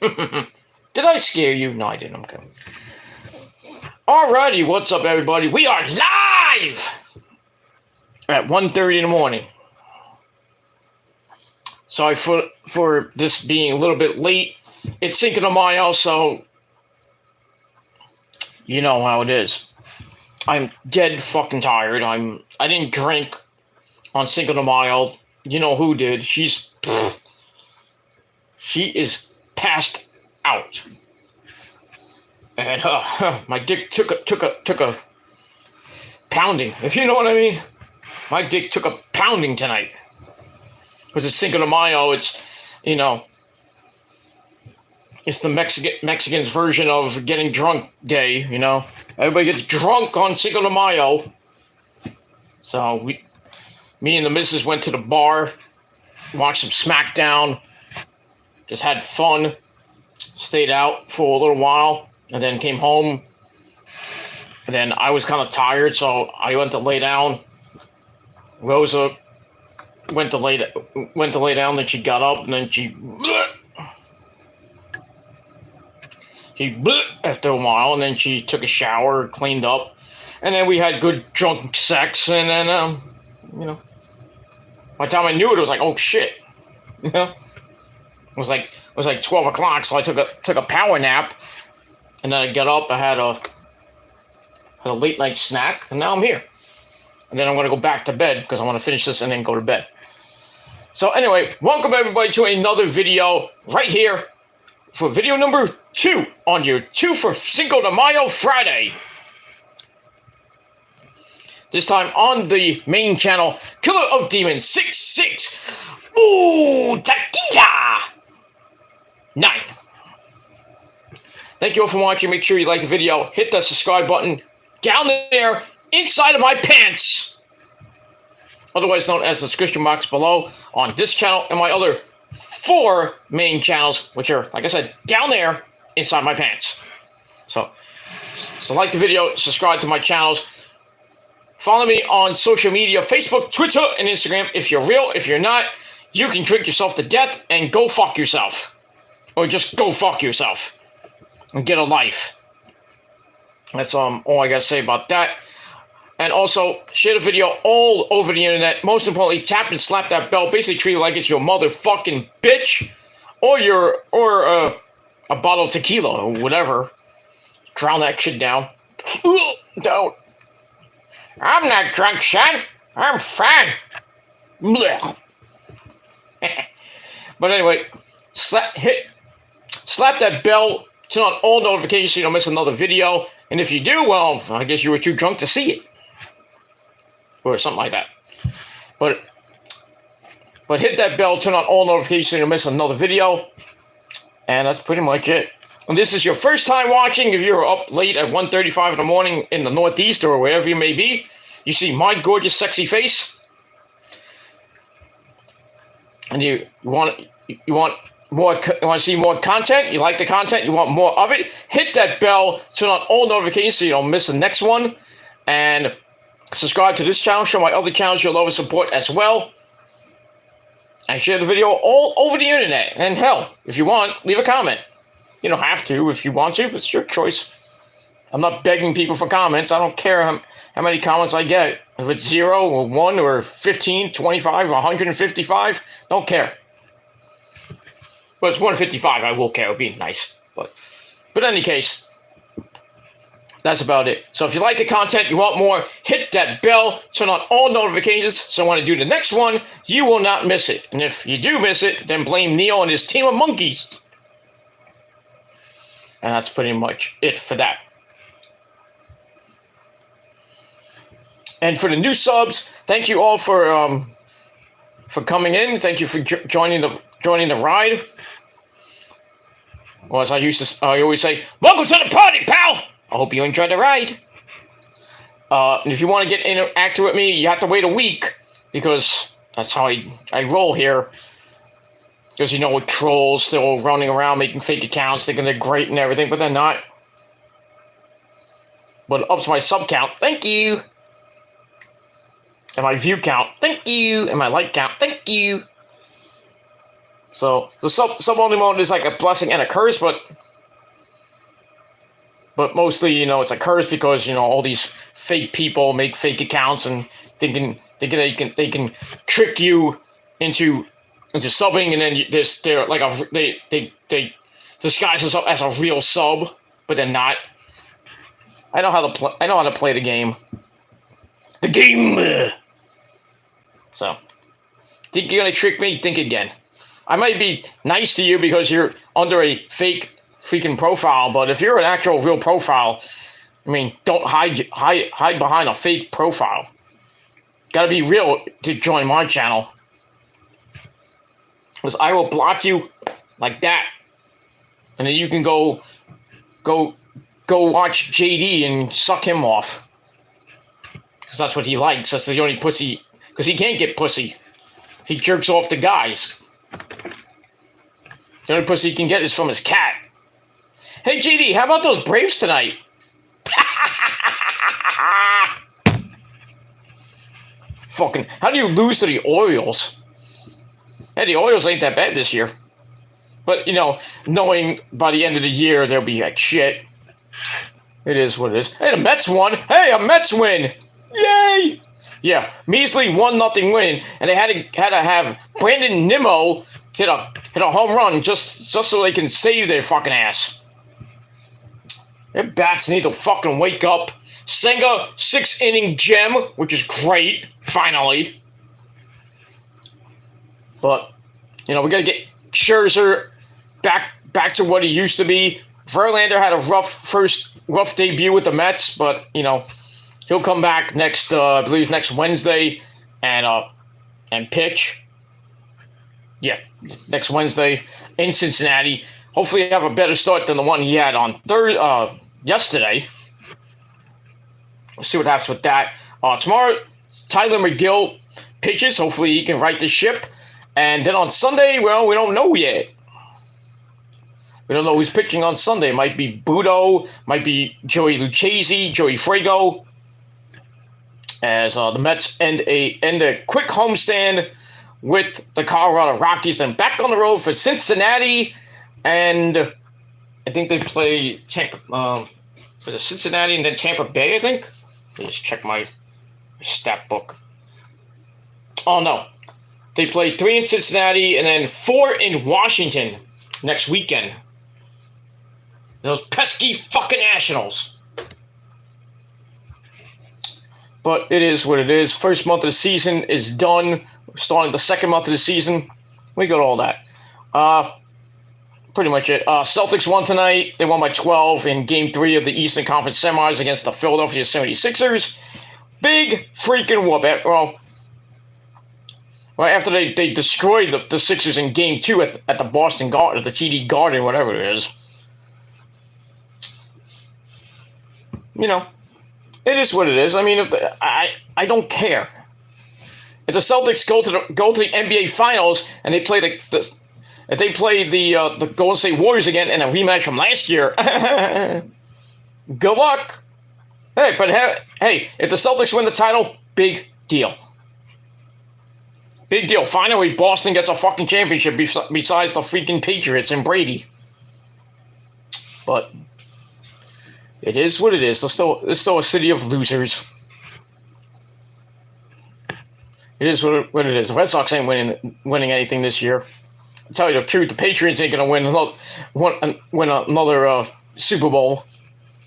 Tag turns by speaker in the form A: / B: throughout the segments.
A: Did I scare you? No, I didn't. I'm kidding. Alrighty, what's up, everybody? We are live at 1:30 in the morning. Sorry for this being a little bit late. It's Cinco de Mayo, so you know how it is. I'm dead fucking tired. I didn't drink on Cinco de Mayo. You know who did? She is passed out. And my dick took a pounding, if you know what I mean. My dick took a pounding tonight. Because it's Cinco de Mayo, it's, you know, it's the Mexicans' version of getting drunk day, you know. Everybody gets drunk on Cinco de Mayo. So me and the missus went to the bar, watched some Smackdown, just had fun, stayed out for a little while. And then came home, and then I was kind of tired, so I went to lay down. Rosa went to lay down, then she got up, and then she after a while, and then she took a shower, cleaned up, and then we had good drunk sex, and then you know, by the time I knew it, it was like, oh shit, you know, it was like 12 o'clock, so I took a power nap. And then I got up, I had a late night snack, and now I'm here. And then I'm going to go back to bed, because I want to finish this and then go to bed. So anyway, welcome everybody to another video right here for video number 2 on your 2 for Cinco de Mayo Friday. This time on the main channel, Killer of Demons 66. Ooh, Tequila 9. Thank you all for watching. Make sure you like the video. Hit that subscribe button down there inside of my pants. Otherwise known as the description box below on this channel and my other 4 main channels, which are, like I said, down there inside my pants. So like the video, subscribe to my channels. Follow me on social media, Facebook, Twitter, and Instagram. If you're real, if you're not, you can drink yourself to death and go fuck yourself. Or just go fuck yourself. And get a life. That's all I gotta say about that. And also, share the video all over the internet. Most importantly, tap and slap that bell. Basically treat it like it's your motherfucking bitch. Or a bottle of tequila or whatever. Drown that shit down. Don't. I'm not drunk, son. I'm fine. Blech. But anyway, slap that bell. Turn on all notifications so you don't miss another video. And if you do, well, I guess you were too drunk to see it. Or something like that. But hit that bell, turn on all notifications so you don't miss another video. And that's pretty much it. And this is your first time watching, if you're up late at 1:35 in the morning in the Northeast or wherever you may be, you see my gorgeous, sexy face. And you want to see more content? You like the content? You want more of it? Hit that bell, turn on all notifications so you don't miss the next one. And subscribe to this channel, show my other channels your love and support as well. And share the video all over the internet. And hell, if you want, leave a comment. You don't have to if you want to, but it's your choice. I'm not begging people for comments. I don't care how many comments I get. If it's 0 or 1 or 15, 25, 155, don't care. But it's 155, I will care. It would be nice. But in any case, that's about it. So if you like the content, you want more, hit that bell, turn on all notifications. So when I do the next one, you will not miss it. And if you do miss it, then blame Neo and his team of monkeys. And that's pretty much it for that. And for the new subs, thank you all for coming in. Thank you for joining the ride. Or as I always say, welcome to the party, pal! I hope you enjoyed the ride. And if you want to get interactive with me, you have to wait a week, because that's how I roll here. Because, you know, with trolls still running around making fake accounts, thinking they're great and everything, but they're not. But it ups my sub count. Thank you. And my view count. Thank you. And my like count. Thank you. So the sub-only mode is like a blessing and a curse, but mostly, it's a curse because, all these fake people make fake accounts and thinking they can trick you into subbing, and then they're like they disguise themselves as a real sub, but they're not. I know how to play the game. The game. So, think you're gonna trick me? Think again. I might be nice to you because you're under a fake freaking profile, but if you're an actual real profile, I mean, don't hide behind a fake profile. Gotta be real to join my channel. Because I will block you like that. And then you can go watch JD and suck him off. Because that's what he likes. That's the only pussy. Because he can't get pussy. He jerks off to guys. The only pussy he can get is from his cat. Hey, JD, how about those Braves tonight? Fucking, how do you lose to the Orioles? Hey, the Orioles ain't that bad this year. But, knowing by the end of the year they'll be like shit. It is what it is. Hey, the Mets won. Hey, a Mets win. Yay! Yeah, measly 1-0 win, and they had to have Brandon Nimmo hit a home run just so they can save their fucking ass. Their bats need to fucking wake up. Senga 6-inning gem, which is great, finally. But we gotta get Scherzer back to what he used to be. Verlander had a rough debut with the Mets, but he'll come back next, I believe next Wednesday, and pitch. Yeah, next Wednesday in Cincinnati. Hopefully, have a better start than the one he had on yesterday. We'll see what happens with that. Tomorrow, Tyler McGill pitches. Hopefully, he can right the ship. And then on Sunday, well, we don't know yet. We don't know who's pitching on Sunday. It might be Budo, might be Joey Lucchesi, Joey Frago. As the Mets end a quick homestand with the Colorado Rockies, then back on the road for Cincinnati, and I think they play Tampa. Was it Cincinnati and then Tampa Bay? I think. Let me just check my stat book. Oh no, they play 3 in Cincinnati and then 4 in Washington next weekend. Those pesky fucking Nationals. But it is what it is. First month of the season is done. We're starting the second month of the season. We got all that. Pretty much it. Celtics won tonight. They won by 12 in Game 3 of the Eastern Conference Semis against the Philadelphia 76ers. Big freaking whoop. Well, after they destroyed the Sixers in Game 2 at the Boston Garden, the TD Garden, whatever it is. It is what it is. I mean, I don't care. If the Celtics go to the NBA Finals and they play the Golden State Warriors again in a rematch from last year, good luck. Hey, but hey, if the Celtics win the title, big deal. Big deal. Finally, Boston gets a fucking championship besides the freaking Patriots and Brady. But it is what it is. It's still a city of losers. It is what it is. The Red Sox ain't winning anything this year. I'll tell you the truth, the Patriots ain't going to win another Super Bowl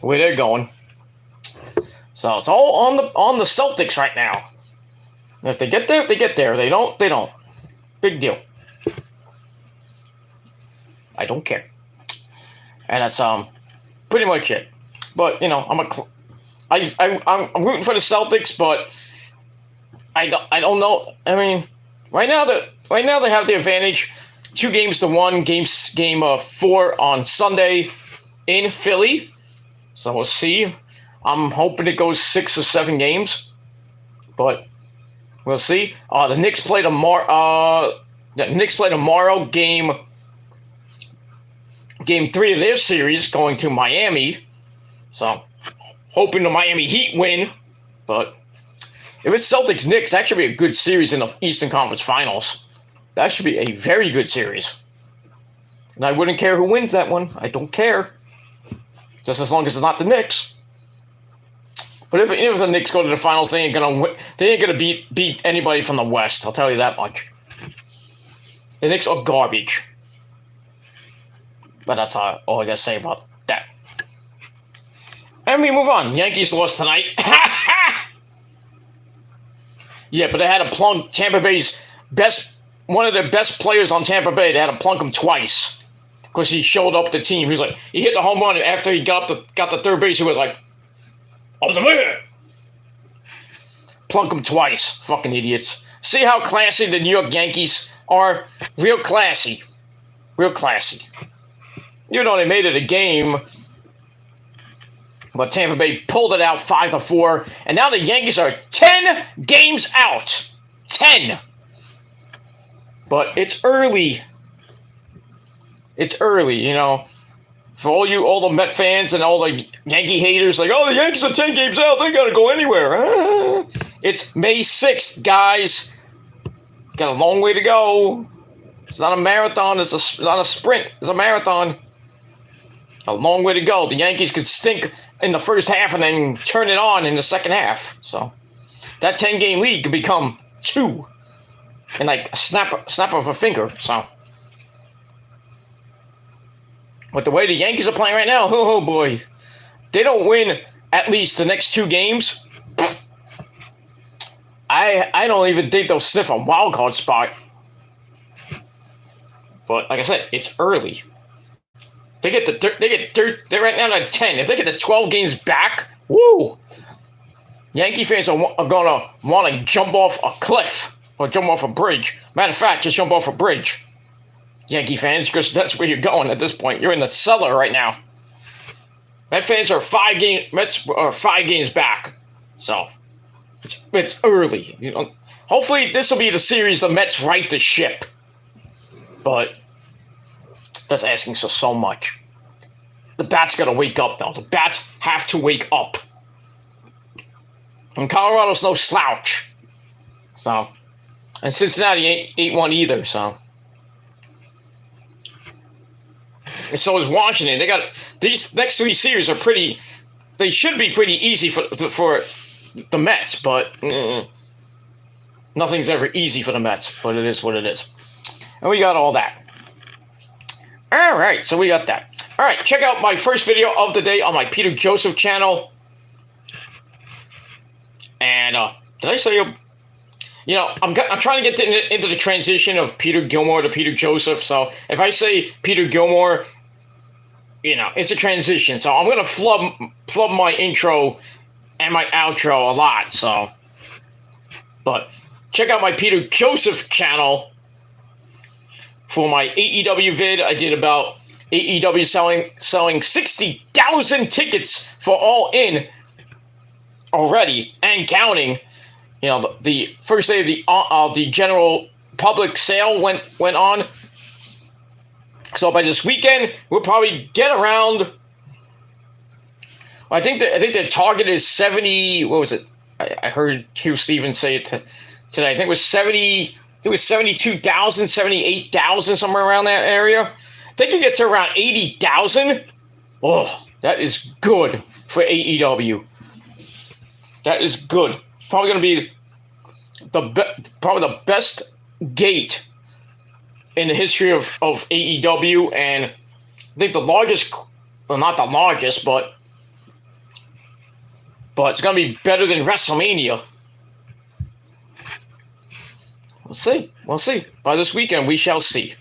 A: the way they're going. So it's all on the Celtics right now. If they get there, they get there. They don't, they don't. Big deal. I don't care. And that's pretty much it. But I'm rooting for the Celtics, but I don't know. I mean, right now they have the advantage, 2-1, game 4 on Sunday in Philly. So we'll see. I'm hoping it goes 6 or 7 games, but we'll see. The Knicks play tomorrow. Game 3 of their series, going to Miami. So, hoping the Miami Heat win. But if it's Celtics-Knicks, that should be a good series in the Eastern Conference Finals. That should be a very good series. And I wouldn't care who wins that one. I don't care. Just as long as it's not the Knicks. But if the Knicks go to the finals, they ain't gonna beat anybody from the West. I'll tell you that much. The Knicks are garbage. But that's all I gotta say about that. And we move on. Yankees lost tonight. Yeah, but they had to plunk Tampa Bay's one of their best players on Tampa Bay. They had to plunk him twice because he showed up the team. He was like, he hit the home run, and after he got the third base, he was like, "I'm the man." Plunk him twice, fucking idiots. See how classy the New York Yankees are? Real classy, real classy. You know they made it a game, but Tampa Bay pulled it out 5-4, and now the Yankees are 10 games out. 10. But it's early. It's early, you know. For all the Met fans and all the Yankee haters, like, oh, the Yankees are 10 games out, they gotta go anywhere. It's May 6th, guys. Got a long way to go. It's not a marathon, it's not a sprint, it's a marathon. A long way to go. The Yankees could stink in the first half and then turn it on in the second half. So that 10-game lead could become 2 in like a snap of a finger. So, but the way the Yankees are playing right now, oh boy, they don't win at least the next 2 games. I don't even think they'll sniff a wild card spot. But like I said, it's early. They're right now at 10. If they get the 12 games back, woo! Yankee fans are gonna want to jump off a cliff or jump off a bridge. Matter of fact, just jump off a bridge, Yankee fans, because that's where you're going at this point. You're in the cellar right now. Mets fans are 5 games back, so it's early. You know, hopefully this will be the series the Mets right the ship, but that's asking so much. The bats got to wake up, though. The bats have to wake up. And Colorado's no slouch. So, and Cincinnati ain't one either, so. And so is Washington. They got these next 3 series are pretty. They should be pretty easy for the Mets, but nothing's ever easy for the Mets. But it is what it is. And we got all that. All right, so we got that. All right, check out my first video of the day on my Peter Joseph channel. And did I say, you know, I'm trying to get into the transition of Peter Gilmore to Peter Joseph. So if I say Peter Gilmore, you know, it's a transition. So I'm gonna flub my intro and my outro a lot. So, but check out my Peter Joseph channel. For my AEW vid, I did about AEW selling 60,000 tickets for All In already and counting. You know, the first day of the general public sale went on. So by this weekend, we'll probably get around. I think the target is 70. What was it? I heard Hugh Stevens say it today. I think it was 70. It was 72,000, 78,000, somewhere around that area. They could get to around 80,000. Oh, that is good for AEW. That is good. It's probably going to be probably the best gate in the history of AEW, and I think the largest, well, not the largest, but it's going to be better than WrestleMania. We'll see. By this weekend, we shall see.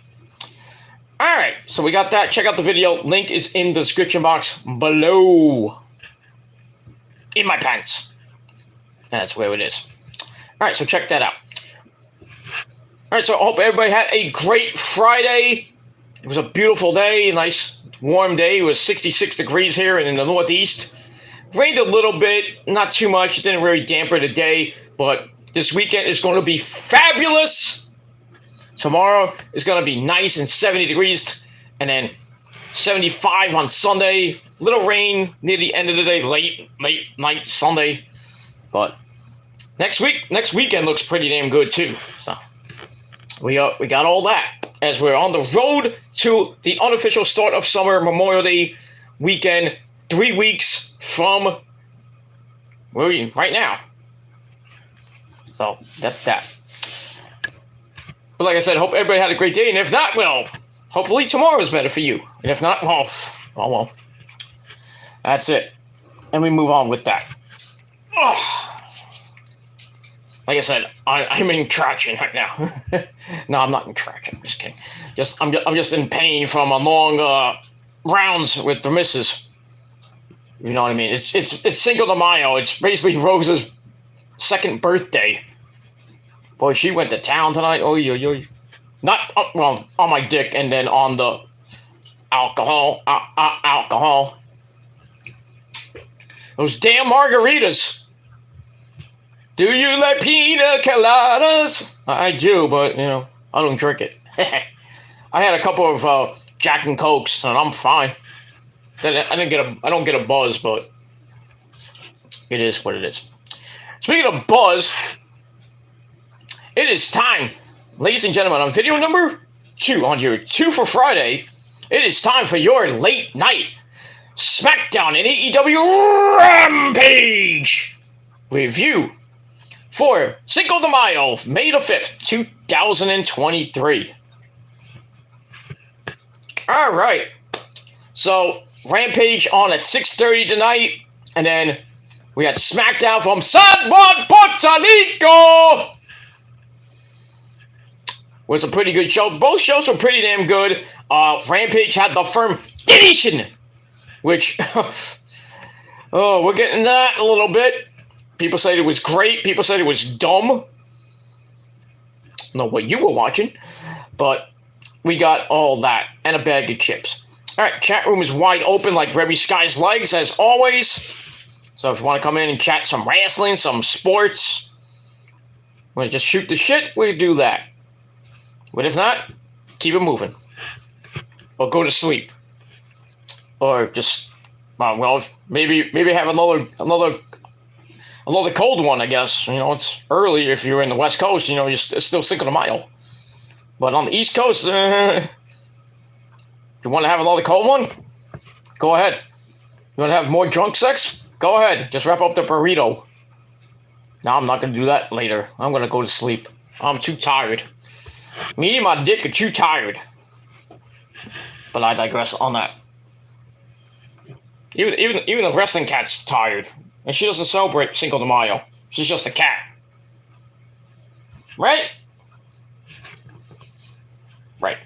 A: All right, so we got that. Check out the video. Link is in the description box below. In my pants. That's where it is. All right, so check that out. All right, so I hope everybody had a great Friday. It was a beautiful day, a nice warm day. It was 66 degrees here in the Northeast. Rained a little bit, not too much. It didn't really dampen the day, but this weekend is going to be fabulous. Tomorrow is going to be nice and 70 degrees, and then 75 on Sunday. Little rain near the end of the day, late night Sunday. But next weekend looks pretty damn good too. So we got all that as we're on the road to the unofficial start of summer, Memorial Day weekend, 3 weeks from right now. So that's that. But like I said, hope everybody had a great day, and if not, well, hopefully tomorrow is better for you. And if not, well, that's it. And we move on with that. Oh. Like I said, I'm in traction right now. No, I'm not in traction. I'm just kidding. I'm just in pain from a long rounds with the missus. You know what I mean? It's Cinco de Mayo. It's basically Rose's second birthday. Boy, she went to town tonight. Oh, yo. Not well on my dick, and then on the alcohol. Alcohol. Those damn margaritas. Do you like pina coladas? I do, but, I don't drink it. I had a couple of Jack and Cokes, and I'm fine. I don't get a buzz, but it is what it is. Speaking of buzz, it is time, ladies and gentlemen, on video number 2, on your 2 for Friday, it is time for your late night Smackdown and AEW Rampage review for Cinco de Mayo, May the 5th, 2023. All right. So, Rampage on at 6:30 tonight, and then we had Smackdown from San Juan, Puerto Rico. Was a pretty good show. Both shows were pretty damn good. Rampage had the firm Deletion, which, we're getting that a little bit. People said it was great. People said it was dumb. I don't know what you were watching, but we got all that and a bag of chips. All right, chat room is wide open like Remy Sky's legs, as always. So if you want to come in and chat some wrestling, some sports, want to just shoot the shit, we do that. But if not, keep it moving. Or go to sleep. Or just, maybe have another cold one, I guess. It's early if you're in the West Coast. It's still Cinco de Mayo. But on the East Coast, if you want to have another cold one, go ahead. You want to have more drunk sex? Go ahead. Just wrap up the burrito. No, I'm not going to do that later. I'm going to go to sleep. I'm too tired. Me and my dick are too tired. But I digress on that. Even the wrestling cat's tired. And she doesn't celebrate Cinco de Mayo. She's just a cat. Right? Right.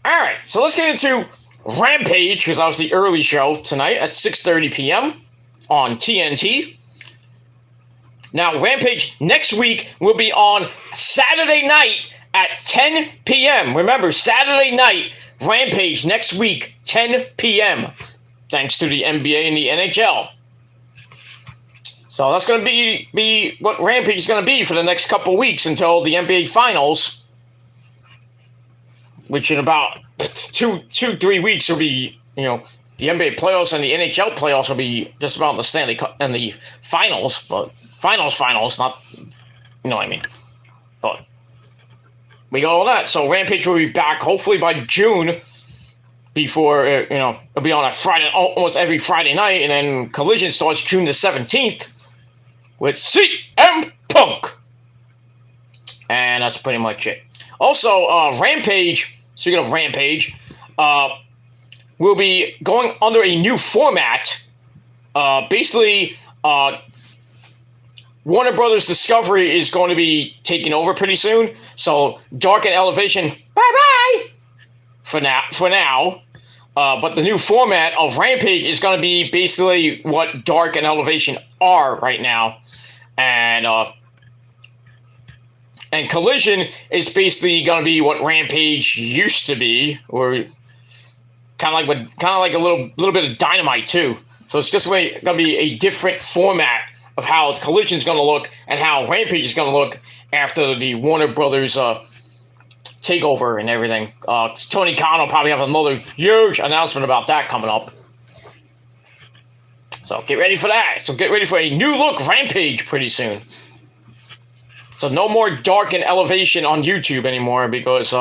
A: Alright, so let's get into Rampage, because that was the early show tonight at 6:30 p.m. on TNT. Now, Rampage next week will be on Saturday night at 10 p.m. Remember, Saturday night, Rampage next week, 10 p.m. Thanks to the NBA and the NHL. So that's going to be what Rampage is going to be for the next couple weeks until the NBA Finals, which in about 2-3 weeks will be, the NBA playoffs and the NHL playoffs will be just about the Stanley Cup and the finals, but finals, not, you know what I mean. But we got all that. So Rampage will be back hopefully by June. Before, it'll be on a Friday, almost every Friday night, and then Collision starts June the 17th with CM Punk. And that's pretty much it. Also, Rampage, speaking of Rampage, will be going under a new format. Basically, Warner Brothers Discovery is going to be taking over pretty soon. So, Dark and Elevation, bye-bye! For now. But the new format of Rampage is going to be basically what Dark and Elevation are right now. And Collision is basically going to be what Rampage used to be, or kind of like a little bit of Dynamite too. So it's just going to be a different format of how Collision is going to look and how Rampage is going to look after the Warner Brothers takeover and everything. Tony Khan will probably have another huge announcement about that coming up. So get ready for that. So get ready for a new look Rampage pretty soon. So no more Dark and Elevation on YouTube anymore because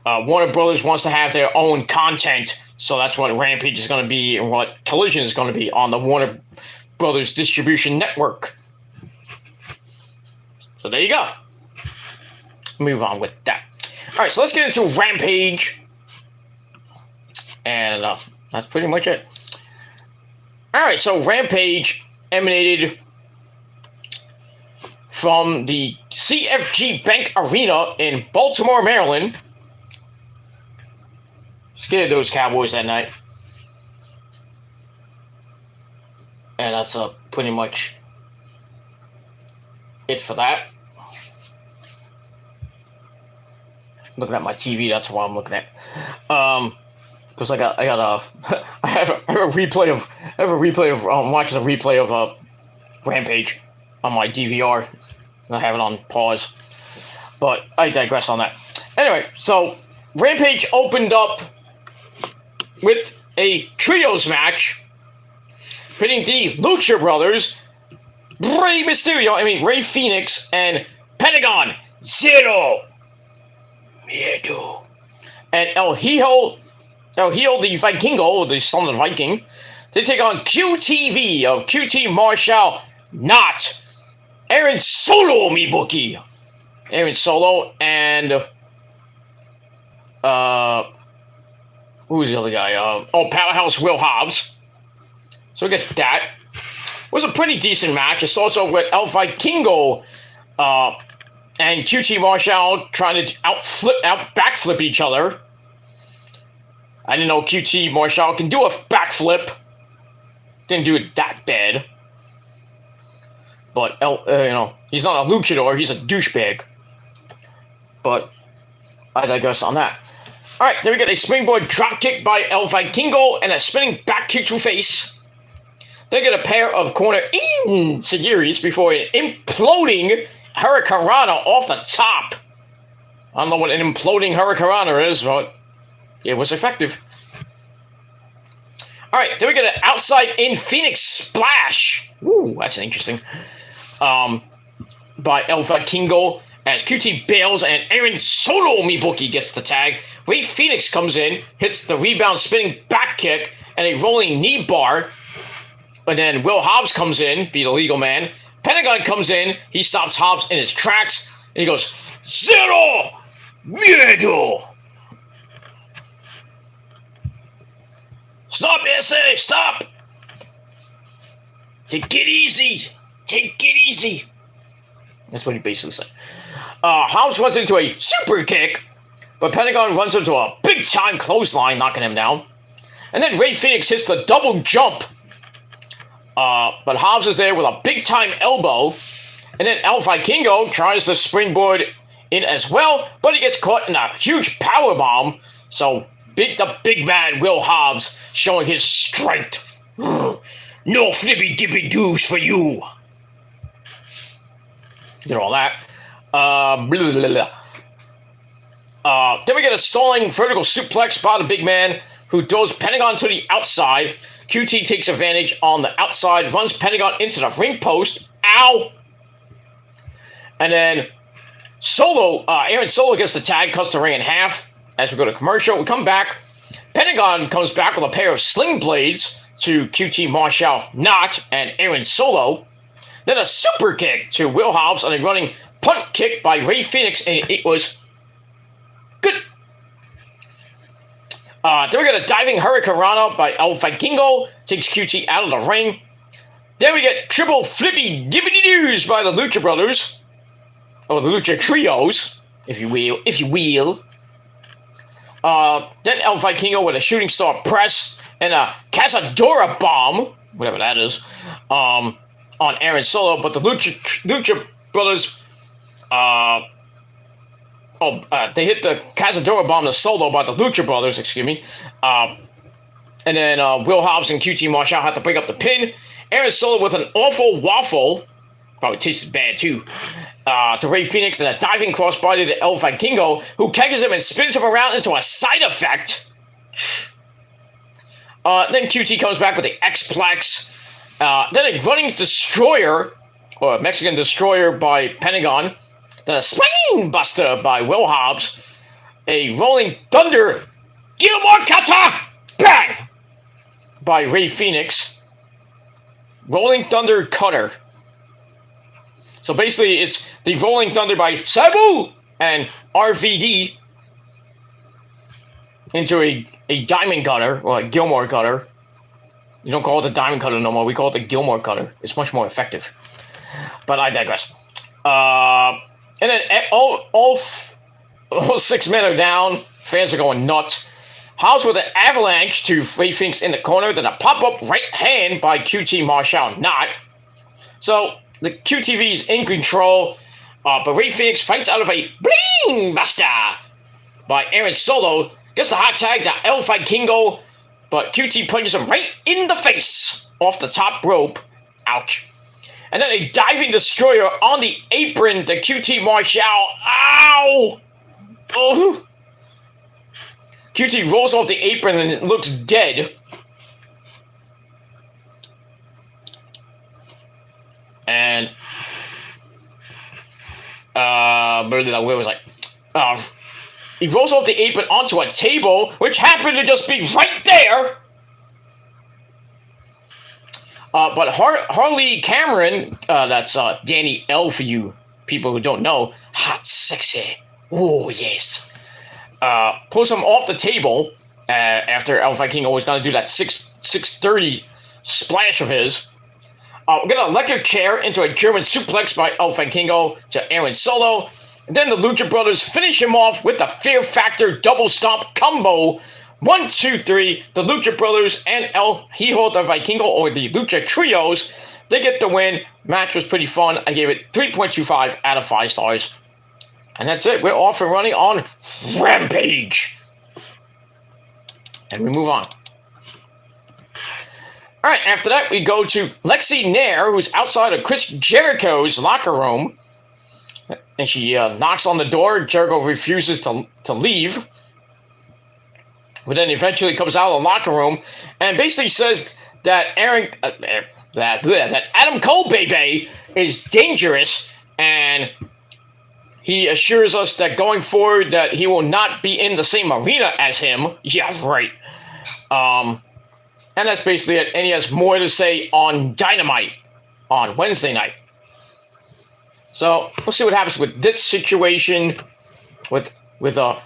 A: Warner Brothers wants to have their own content. So that's what Rampage is going to be and what Collision is going to be on the Warner Brothers distribution network. So there you go. Move on with that. All right, so let's get into Rampage. And that's pretty much it. All right, so Rampage emanated from the CFG Bank Arena in Baltimore, Maryland. Scared those Cowboys that night. And that's pretty much it for that. Looking at my TV, that's what I'm looking at. Because I have a replay of watching a replay of Rampage on my DVR. I have it on pause, but I digress on that. Anyway, so Rampage opened up with a trios match pitting the Lucha Brothers, Rey Fenix, and Pentagon Zero Miedo, and El Hijo the Vikingo, the son of the Viking. They take on QTV of QT Marshall, not Aaron Solo, me bookie. Aaron Solo and who's the other guy? Powerhouse Will Hobbs. So we get that. It was a pretty decent match. It's also with El Vikingo and QT Marshall trying to backflip each other. I didn't know QT Marshall can do a backflip. Didn't do it that bad. But, he's not a luchador, he's a douchebag. But I digress on that. Alright, then we get a springboard dropkick by El Vikingo and a spinning back kick to face. Then get a pair of corner enziguris before an imploding Hurricanrana off the top. I don't know what an imploding Hurricanrana is, but it was effective. Alright, then we get an outside-in Phoenix Splash. Ooh, that's interesting. By El Vikingo as QT bails and Aaron Solo Mibuki gets the tag. Rey Fenix comes in, hits the rebound spinning back kick and a rolling knee bar. And then Will Hobbs comes in, be the legal man. Pentagon comes in, he stops Hobbs in his tracks, and he goes, Zero Miedo! Stop, SA! Stop! Take it easy! Take it easy! That's what he basically said. Hobbs runs into a super kick, but Pentagon runs into a big-time clothesline, knocking him down. And then Rey Fenix hits the double jump. But Hobbs is there with a big-time elbow. And then El Vikingo tries to springboard in as well, but he gets caught in a huge powerbomb. So the big man Will Hobbs showing his strength. No flippy dippy doos for you. You know all that. Then we get a stalling vertical suplex by the big man who throws Pentagon to the outside. QT takes advantage on the outside, runs Pentagon into the ring post. Ow! And then Aaron Solo gets the tag, cuts the ring in half. As we go to commercial, we come back. Pentagon comes back with a pair of sling blades to QT Marshall Not and Aaron Solo. Then a super kick to Will Hobbs and a running punt kick by Rey Fenix, and it was good. Then we get a diving Hurricanrana by El Vikingo, takes QT out of the ring. Then we get triple flippy dippity doos by the Lucha Brothers, or the Lucha Trios, if you will. Then El Vikingo with a shooting star press and a Cazadora bomb, whatever that is, on Aaron Solo, but the Lucha Brothers, they hit the Cazadora bomb to Solo by the Lucha Brothers, excuse me. And then Will Hobbs and QT Marshall have to break up the pin. Aaron Solo with an awful waffle, probably tasted bad too, to Rey Fenix, and a diving crossbody to El Vikingo, who catches him and spins him around into a side effect. Then QT comes back with the X-Plex. Then a running destroyer Mexican Destroyer by Pentagon, then a Spine Buster by Will Hobbs, a Rolling Thunder Gilmore Kata Bang by Ray Phoenix, Rolling Thunder Cutter. So basically, it's the Rolling Thunder by Sabu and RVD into a Diamond Cutter, or a Gilmore Cutter. You don't call it the Diamond Cutter no more. We call it the Gilmore Cutter. It's much more effective. But I digress. And then all 6 men are down. Fans are going nuts. Hobbs with an avalanche to Ray Phoenix in the corner. Then a pop-up right hand by QT Marshall Not. So the QTV's in control. But Ray Phoenix fights out of a Bling Buster by Aaron Solo. Gets the hot tag to El Vikingo. But QT punches him right in the face off the top rope. Ouch. And then a diving destroyer on the apron to QT Marshall. Ow! Oh. QT rolls off the apron and it looks dead. And where was I? He rolls off the apron onto a table, which happened to just be right there. But Harley Cameron, that's Danny L for you people who don't know, hot, sexy, oh yes, pulls him off the table after El Vikingo was going to do that 630 splash of his. We're going to electric chair into a German suplex by El Vikingo to Aaron Solo. And then the Lucha Brothers finish him off with the Fear Factor double stomp combo. 1, 2, 3. The Lucha Brothers and El Hijo de Vikingo, or the Lucha Trios, they get the win. Match was pretty fun. I gave it 3.25 out of 5 stars. And that's it. We're off and running on Rampage. And we move on. All right, after that, we go to Lexi Nair, who's outside of Chris Jericho's locker room. And she knocks on the door. Jericho refuses to leave. But then eventually comes out of the locker room and basically says that that Adam Cole baby is dangerous, and he assures us that going forward that he will not be in the same arena as him. Yeah, right. And that's basically it. And he has more to say on Dynamite on Wednesday night. So we'll see what happens with this situation with a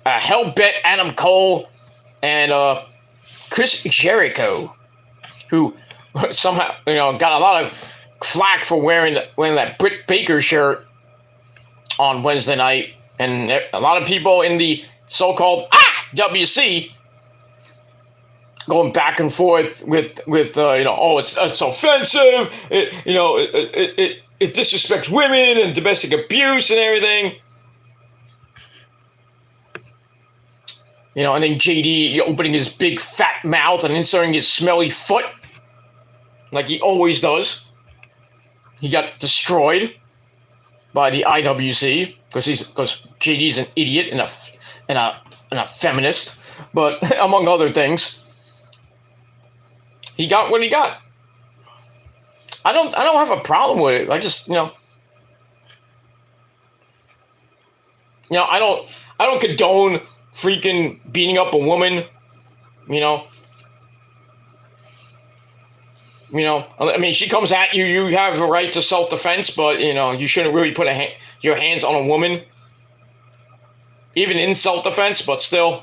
A: hell-bent Adam Cole and Chris Jericho, who somehow got a lot of flack for wearing that Britt Baker shirt on Wednesday night, and a lot of people in the so-called WC going back and forth with it's offensive, it disrespects women and domestic abuse and everything. And then JD opening his big fat mouth and inserting his smelly foot like he always does. He got destroyed by the IWC because JD's an idiot and a feminist, but among other things, he got what he got. I don't have a problem with it. I just I don't condone freaking beating up a woman, I mean, she comes at you, you have a right to self-defense, but, you shouldn't really put your hands on a woman, even in self-defense, but still.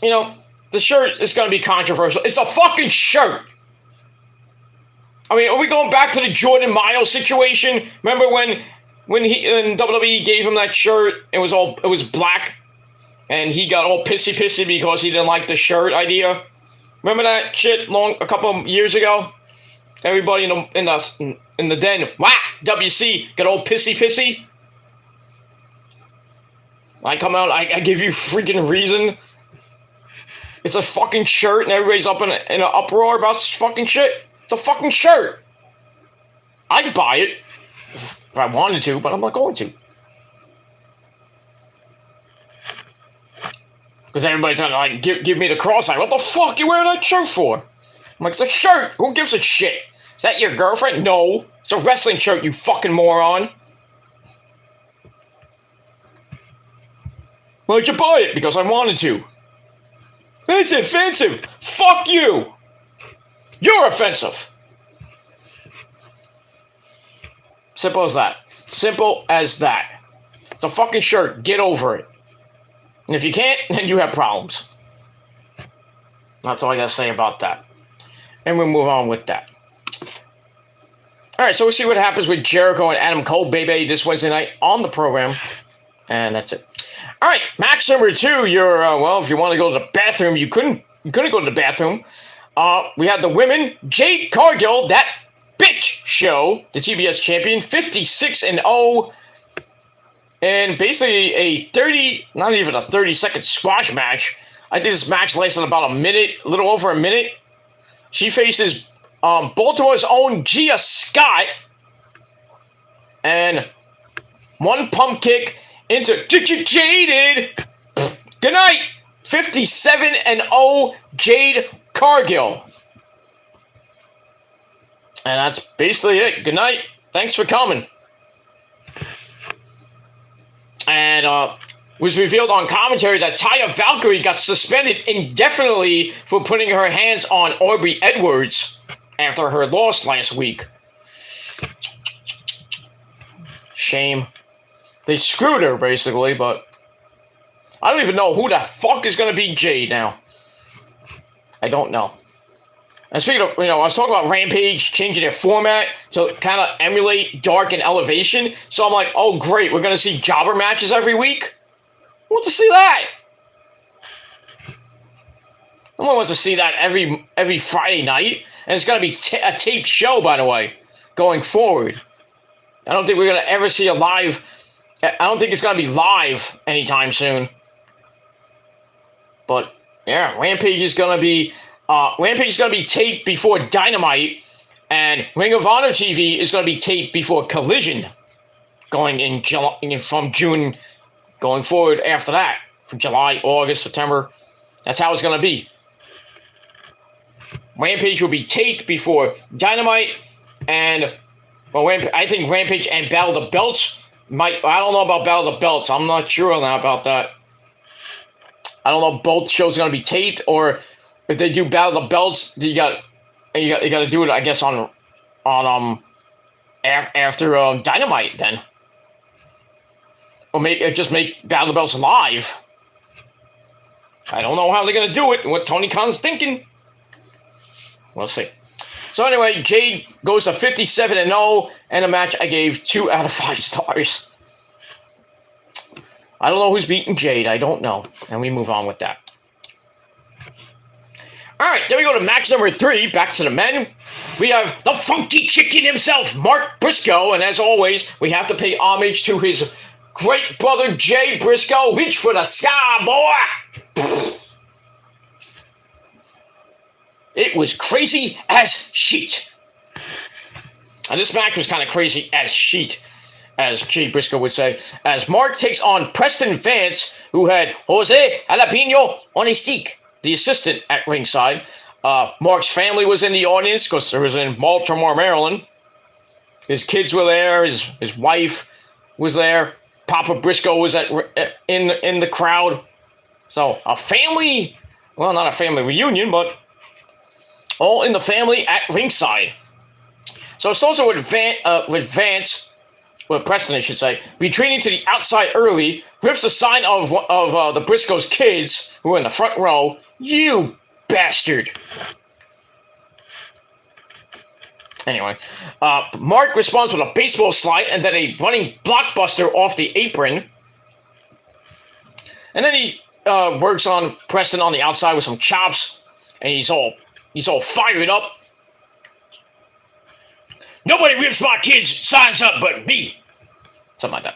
A: The shirt is going to be controversial. It's a fucking shirt. I mean, are we going back to the Jordan Miles situation? Remember when WWE gave him that shirt, it was black, and he got all pissy because he didn't like the shirt idea. Remember that shit a couple of years ago? Everybody in the den, WC, got all pissy. I come out, I give you freaking reason. It's a fucking shirt, and everybody's up in an uproar about this fucking shit. It's a fucking shirt. I'd buy it if I wanted to, but I'm not going to. Because everybody's gonna give me the cross eye. What the fuck are you wearing that shirt for? I'm like, it's a shirt. Who gives a shit? Is that your girlfriend? No. It's a wrestling shirt, you fucking moron. Why'd you buy it? Because I wanted to. It's offensive. Fuck you. You're offensive. Simple as that. Simple as that. It's a fucking shirt. Get over it. And if you can't, then you have problems. That's all I gotta say about that. And we'll move on with that. Alright, so we'll see what happens with Jericho and Adam Cole, baby, this Wednesday night on the program. And that's it. Alright, match number 2. You're, well, if you want to go to the bathroom, you couldn't go to the bathroom. We had the women, Jade Cargill, that bitch show, the TBS champion, 56-0. And basically a 30-second squash match. I think this match lasted about a minute, a little over a minute. She faces Baltimore's own Gia Scott. And one pump kick into Jaded. Good night. 57-0 Jade Cargill. And that's basically it. Good night. Thanks for coming. And was revealed on commentary that Taya Valkyrie got suspended indefinitely for putting her hands on Aubrey Edwards after her loss last week. Shame. They screwed her, basically, but I don't even know who the fuck is going to be Jade now. I don't know. And speaking of, I was talking about Rampage changing their format to kind of emulate Dark and Elevation. So I'm like, oh, great, we're going to see jobber matches every week? Who wants to see that? No one wants to see that every Friday night. And it's going to be a taped show, by the way, going forward. I don't think we're going to ever see a live... I don't think it's going to be live anytime soon. But, yeah, Rampage is going to be taped before Dynamite, and Ring of Honor TV is going to be taped before Collision, going in from June, going forward after that, from July, August, September. That's how it's going to be. Rampage will be taped before Dynamite, and I think Rampage and Battle of the Belts I don't know about Battle of the Belts. I'm not sure about that. I don't know if both shows are going to be taped, or if they do Battle of the Belts, you got to do it, I guess, on after Dynamite then, or just make Battle of the Belts live. I don't know how they're going to do it. What Tony Khan's thinking. We'll see. So anyway, Jade goes to 57-0, and a match I gave 2 out of 5 stars. I don't know who's beating Jade. I don't know. And we move on with that. All right, then we go to match number 3, back to the men. We have the funky chicken himself, Mark Briscoe. And as always, we have to pay homage to his great brother, Jay Briscoe. Reach for the sky, boy. It was crazy as shit. And this match was kind of crazy as shit, as Jay Briscoe would say, as Mark takes on Preston Vance, who had Jose Jalapeno on a stick, the assistant at ringside. Mark's family was in the audience because it was in Baltimore, Maryland. His kids were there. His wife was there. Papa Briscoe was in the crowd. So a family, well, not a family reunion, but all in the family at ringside. So it's also with Vance, well, Preston, I should say, retreating to the outside early, rips the sign of the Briscoe's kids, who are in the front row. You bastard. Anyway, Mark responds with a baseball slide and then a running blockbuster off the apron. And then he works on Preston on the outside with some chops, and he's all fired up. Nobody rips my kids' signs up but me. Something like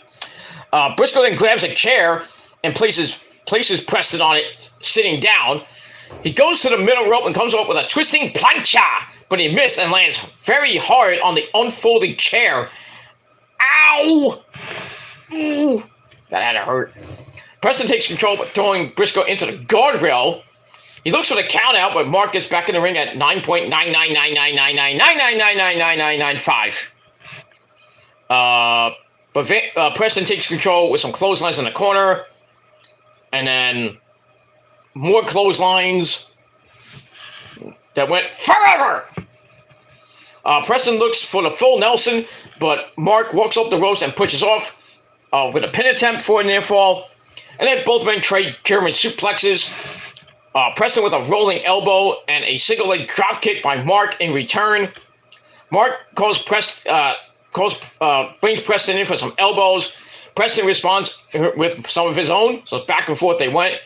A: that. Briscoe then grabs a chair and places Preston on it, sitting down. He goes to the middle rope and comes up with a twisting plancha, but he missed and lands very hard on the unfolding chair. Ow! Ooh. That had to hurt. Preston takes control by throwing Briscoe into the guardrail. He looks for the count out, but Mark gets back in the ring at 9.99999999995. But Preston takes control with some clotheslines in the corner. And then more clotheslines that went forever. Preston looks for the full Nelson, but Mark walks up the ropes and pushes off with a pin attempt for a near fall. And then both men trade German suplexes. Preston with a rolling elbow and a single leg drop kick by Mark in return. Mark brings Preston in for some elbows. Preston responds with some of his own, so back and forth they went.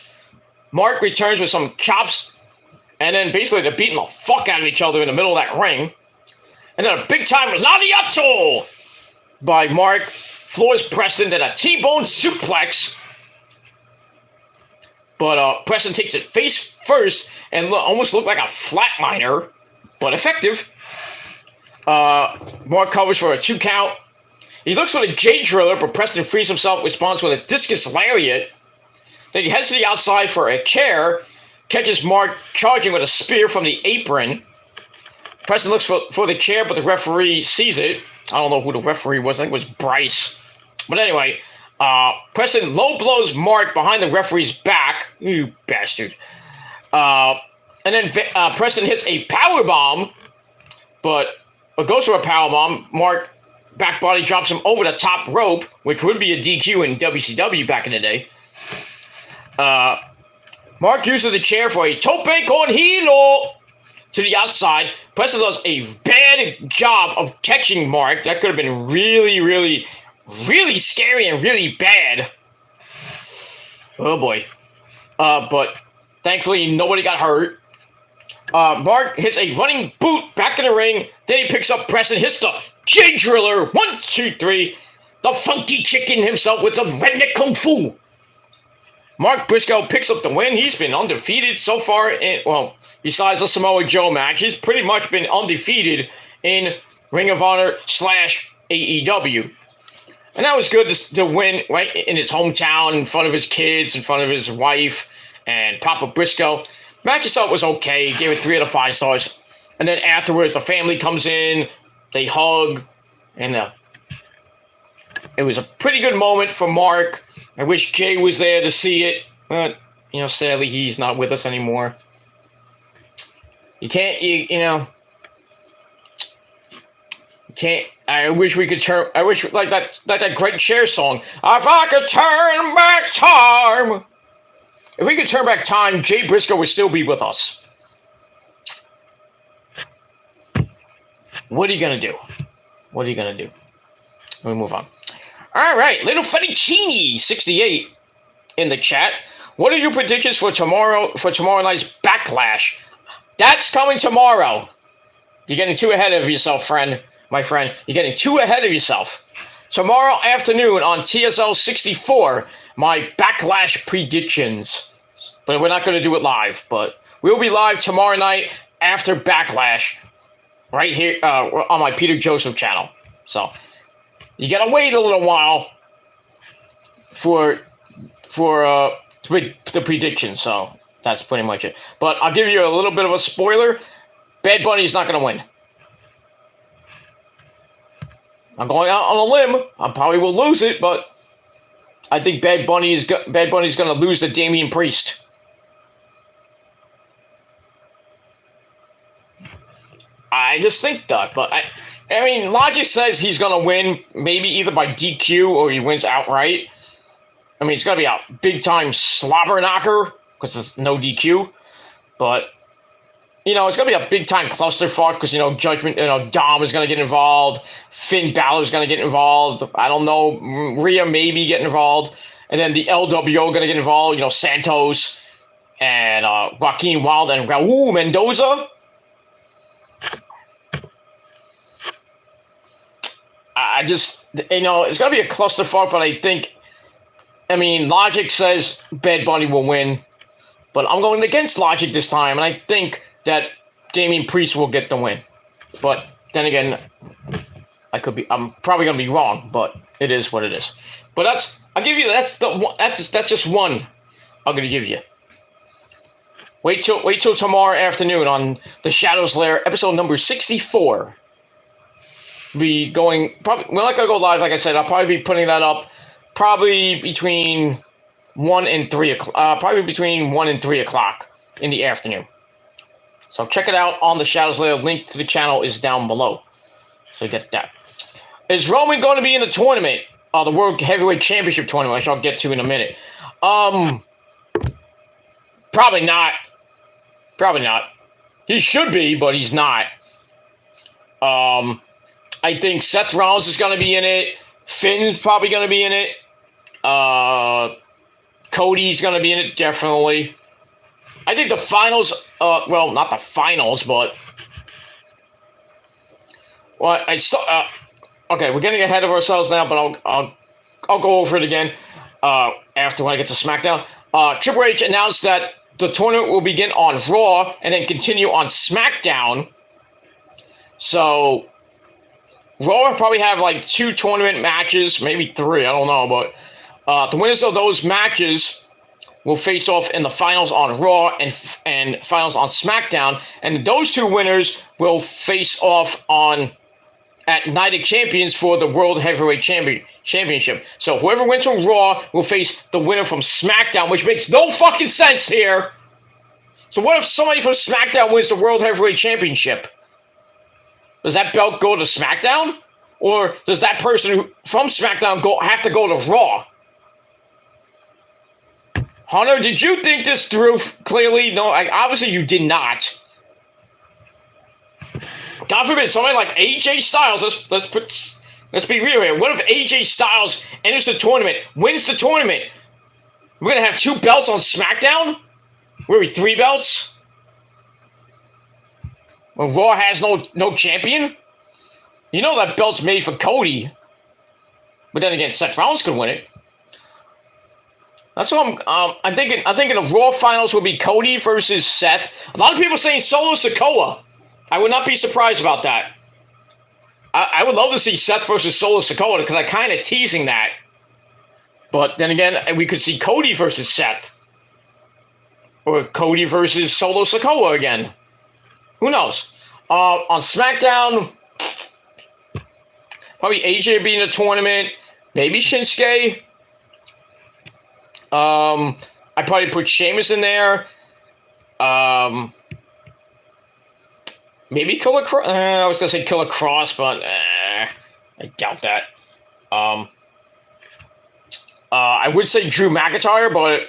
A: Mark returns with some chops, and then basically they're beating the fuck out of each other in the middle of that ring. And then a big time Lariato by Mark floors Preston, then a T-bone suplex. But Preston takes it face first and almost looked like a flatliner, but effective. Mark covers for a 2 count. He looks for the J Driller, but Preston frees himself, responds with a discus lariat. Then he heads to the outside for a chair, catches Mark charging with a spear from the apron. Preston looks for the chair, but the referee sees it. I don't know who the referee was. I think it was Bryce. But anyway, Preston low blows Mark behind the referee's back. You bastard. And then Preston hits a power bomb, but goes for a power bomb. Mark back body drops him over the top rope, which would be a DQ in WCW back in the day. Mark uses the chair for a tope con hilo to the outside. Preston does a bad job of catching Mark. That could have been really, really, really scary and really bad. Oh boy. But thankfully nobody got hurt. Mark hits a running boot back in the ring. Then he picks up Preston, hits the J Driller. 1, 2, 3. The funky chicken himself with some redneck kung fu. Mark Briscoe picks up the win. He's been undefeated so far. Besides the Samoa Joe match, he's pretty much been undefeated in Ring of Honor / AEW. And that was good to win right in his hometown, in front of his kids, in front of his wife, and Papa Briscoe. Match itself was okay. Gave it 3 out of 5 stars. And then afterwards, the family comes in. They hug. And it was a pretty good moment for Mark. I wish Jay was there to see it. But, sadly, he's not with us anymore. You can't. I wish we could turn. I wish, like that great Cher song. If I could turn back time. If we could turn back time, Jay Briscoe would still be with us. What are you going to do? What are you going to do? Let me move on. All right. Little Fettuccine 68 in the chat. What are your predictions for tomorrow night's Backlash? That's coming tomorrow. You're getting too ahead of yourself, my friend. You're getting too ahead of yourself. Tomorrow afternoon on TSL 64, my Backlash predictions. But we're not going to do it live. But we'll be live tomorrow night after Backlash, right here on my Peter Joseph channel. So you got to wait a little while for the predictions. So that's pretty much it. But I'll give you a little bit of a spoiler. Bad Bunny's not going to win. I'm going out on a limb. I probably will lose it, but I think Bad Bunny's going to lose to Damian Priest. I just think that, but I mean, logic says he's going to win, maybe either by DQ or he wins outright. I mean, it's going to be a big-time slobber knocker because there's no DQ, but it's going to be a big-time clusterfuck because, Judgment, Dom is going to get involved. Finn Balor's going to get involved. I don't know. Rhea maybe get involved. And then the LWO going to get involved. Santos and Joaquin Wilde and Raul Mendoza. I just, it's going to be a clusterfuck, but I think, logic says Bad Bunny will win. But I'm going against logic this time, and I think that Damian Priest will get the win. But then again, I'm probably going to be wrong, but it is what it is. But that's just one I'm going to give you. Wait till tomorrow afternoon on the Shadows Lair, episode number 64. Be going probably. We're not gonna go live, like I said. I'll probably be putting that up probably between 1 and 3 o'clock. Probably between 1 and 3 o'clock in the afternoon. So check it out on the Shadows Lair. Link to the channel is down below. So you get that. Is Roman going to be in the tournament? The World Heavyweight Championship tournament, which I'll get to in a minute. Probably not. Probably not. He should be, but he's not. I think Seth Rollins is going to be in it. Finn's probably going to be in it. Cody's going to be in it, definitely. I think the finals, well, not the finals, but... Well, okay, we're getting ahead of ourselves now, but I'll go over it again after when I get to Smackdown. Triple H announced that the tournament will begin on Raw and then continue on Smackdown. So, Raw will probably have like 2 tournament matches, maybe 3, I don't know, but the winners of those matches will face off in the finals on Raw and finals on Smackdown, and those 2 winners will face off at Night of Champions for the World Heavyweight Championship. So whoever wins from Raw will face the winner from SmackDown, which makes no fucking sense here. So what if somebody from SmackDown wins the World Heavyweight Championship? Does that belt go to SmackDown? Or does that person from SmackDown have to go to Raw? Hunter, did you think this through clearly? No, obviously you did not. God forbid, somebody like AJ Styles, let's be real here. What if AJ Styles enters the tournament, wins the tournament? We're going to have 2 belts on SmackDown? Where are we, 3 belts? When Raw has no champion? You know that belt's made for Cody. But then again, Seth Rollins could win it. That's what I'm thinking. I'm thinking the Raw finals will be Cody versus Seth. A lot of people saying Solo Sikoa. I would not be surprised about that. I would love to see Seth versus Solo Sikoa because I'm kind of teasing that. But then again, we could see Cody versus Seth. Or Cody versus Solo Sikoa again. Who knows? On SmackDown, probably AJ will be in the tournament. Maybe Shinsuke. I'd probably put Sheamus in there. Maybe Killer Cross. I was going to say Killer Cross, but I doubt that. I would say Drew McIntyre, but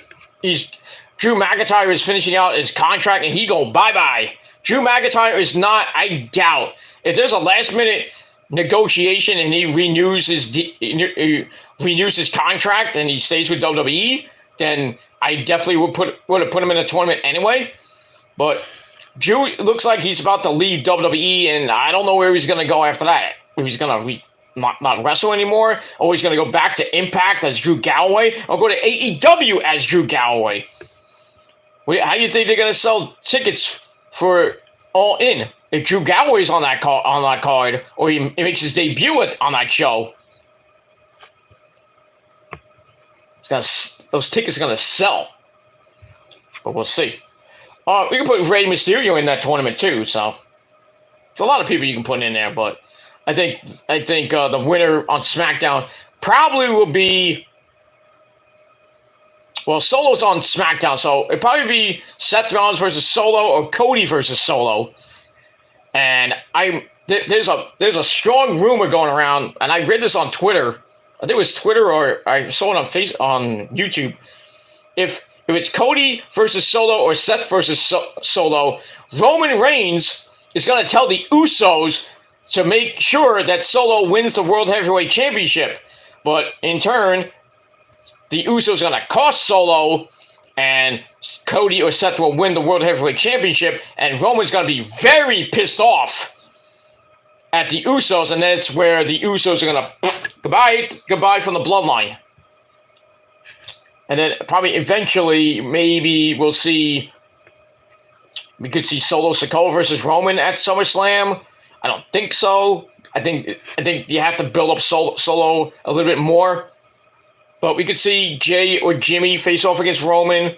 A: Drew McIntyre is finishing out his contract, and he go bye-bye. Drew McIntyre is not, I doubt. If there's a last-minute negotiation and he renews his contract and he stays with WWE, then I definitely would have put him in the tournament anyway. But Drew looks like he's about to leave WWE, and I don't know where he's going to go after that. If he's going to not wrestle anymore, or he's going to go back to Impact as Drew Galloway, or go to AEW as Drew Galloway. How do you think they're going to sell tickets for All In if Drew Galloway's on that card, or he makes his debut on that show? Those tickets are going to sell, but we'll see. We can put Rey Mysterio in that tournament too, so there's a lot of people you can put in there. But I think the winner on SmackDown probably will be. Well, Solo's on SmackDown, so it'd probably be Seth Rollins versus Solo or Cody versus Solo. And there's a strong rumor going around, and I read this on Twitter. I think it was Twitter, or I saw it on YouTube. If it's Cody versus Solo or Seth versus Solo, Roman Reigns is going to tell the Usos to make sure that Solo wins the World Heavyweight Championship. But in turn, the Usos are going to cost Solo, and Cody or Seth will win the World Heavyweight Championship, and Roman's going to be very pissed off at the Usos, and that's where the Usos are going to goodbye from the bloodline. And then probably eventually, maybe we could see Solo Sikoa versus Roman at SummerSlam. I don't think so. I think you have to build up Solo a little bit more. But we could see Jay or Jimmy face off against Roman.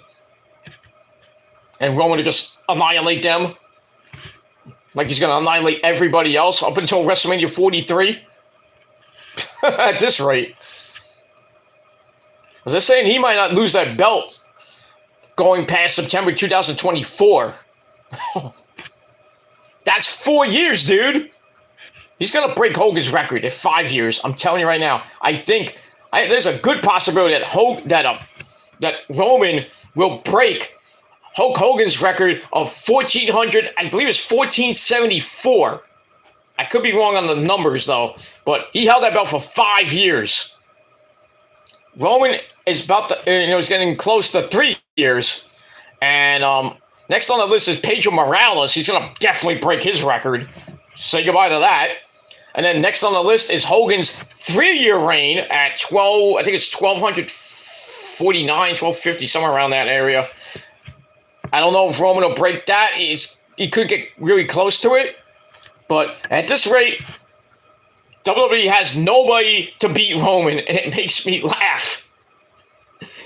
A: and Roman to just annihilate them. Like he's going to annihilate everybody else up until WrestleMania 43. At this rate. Was I saying he might not lose that belt going past September 2024? That's 4 years, dude. He's going to break Hogan's record in 5 years. I'm telling you right now. I think there's a good possibility that Roman will break Hulk Hogan's record of 1,400. I believe it's 1,474. I could be wrong on the numbers, though. But he held that belt for 5 years. Roman is he's getting close to 3 years. And next on the list is Pedro Morales. He's going to definitely break his record. Say goodbye to that. And then next on the list is Hogan's 3-year reign at 12. I think it's 1,249, 1,250, somewhere around that area. I don't know if Roman will break that. He could get really close to it. But at this rate, WWE has nobody to beat Roman, and it makes me laugh.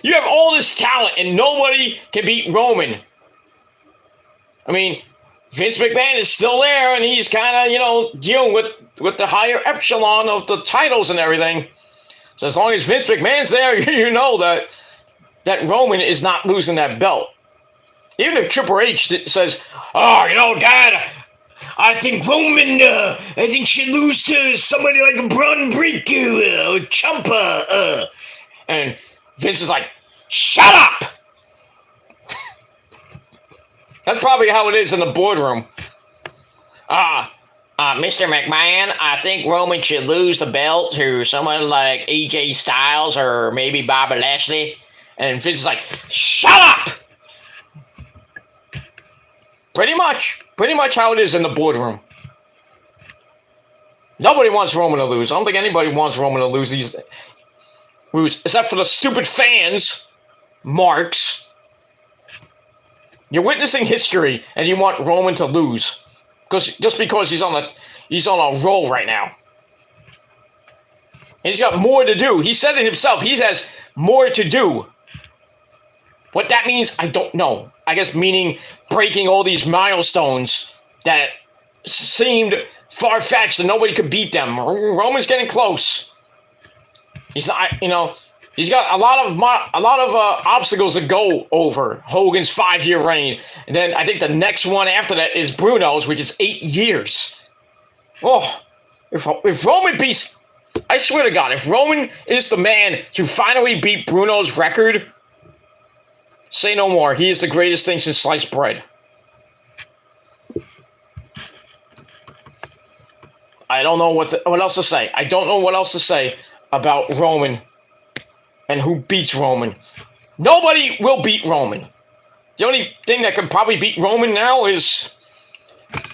A: You have all this talent, and nobody can beat Roman. I mean, Vince McMahon is still there, and he's kind of, dealing with the higher echelon of the titles and everything. So as long as Vince McMahon's there, you know that Roman is not losing that belt. Even if Triple H says, "Oh, Dad, I think Roman, should lose to somebody like Braun Breaker or Ciampa." And Vince is like, "Shut up!" That's probably how it is in the boardroom. Mr. McMahon, I think Roman should lose the belt to someone like AJ Styles or maybe Bobby Lashley. And Vince is like, "Shut up!" Pretty much how it is in the boardroom. Nobody wants Roman to lose. I don't think anybody wants Roman to lose these, except for the stupid fans, marks. You're witnessing history, and you want Roman to lose, just because he's on a roll right now. And he's got more to do. He said it himself. He has more to do. What that means, I don't know. I guess meaning breaking all these milestones that seemed far-fetched and nobody could beat them. Roman's getting close. He's not, he's got a lot of obstacles to go over. Hogan's 5-year reign, and then I think the next one after that is Bruno's, which is 8 years. Oh, if Roman beats, I swear to God, if Roman is the man to finally beat Bruno's record, say no more. He is the greatest thing since sliced bread. I don't know what else to say. I don't know what else to say about Roman and who beats Roman. Nobody will beat Roman. The only thing that could probably beat Roman now is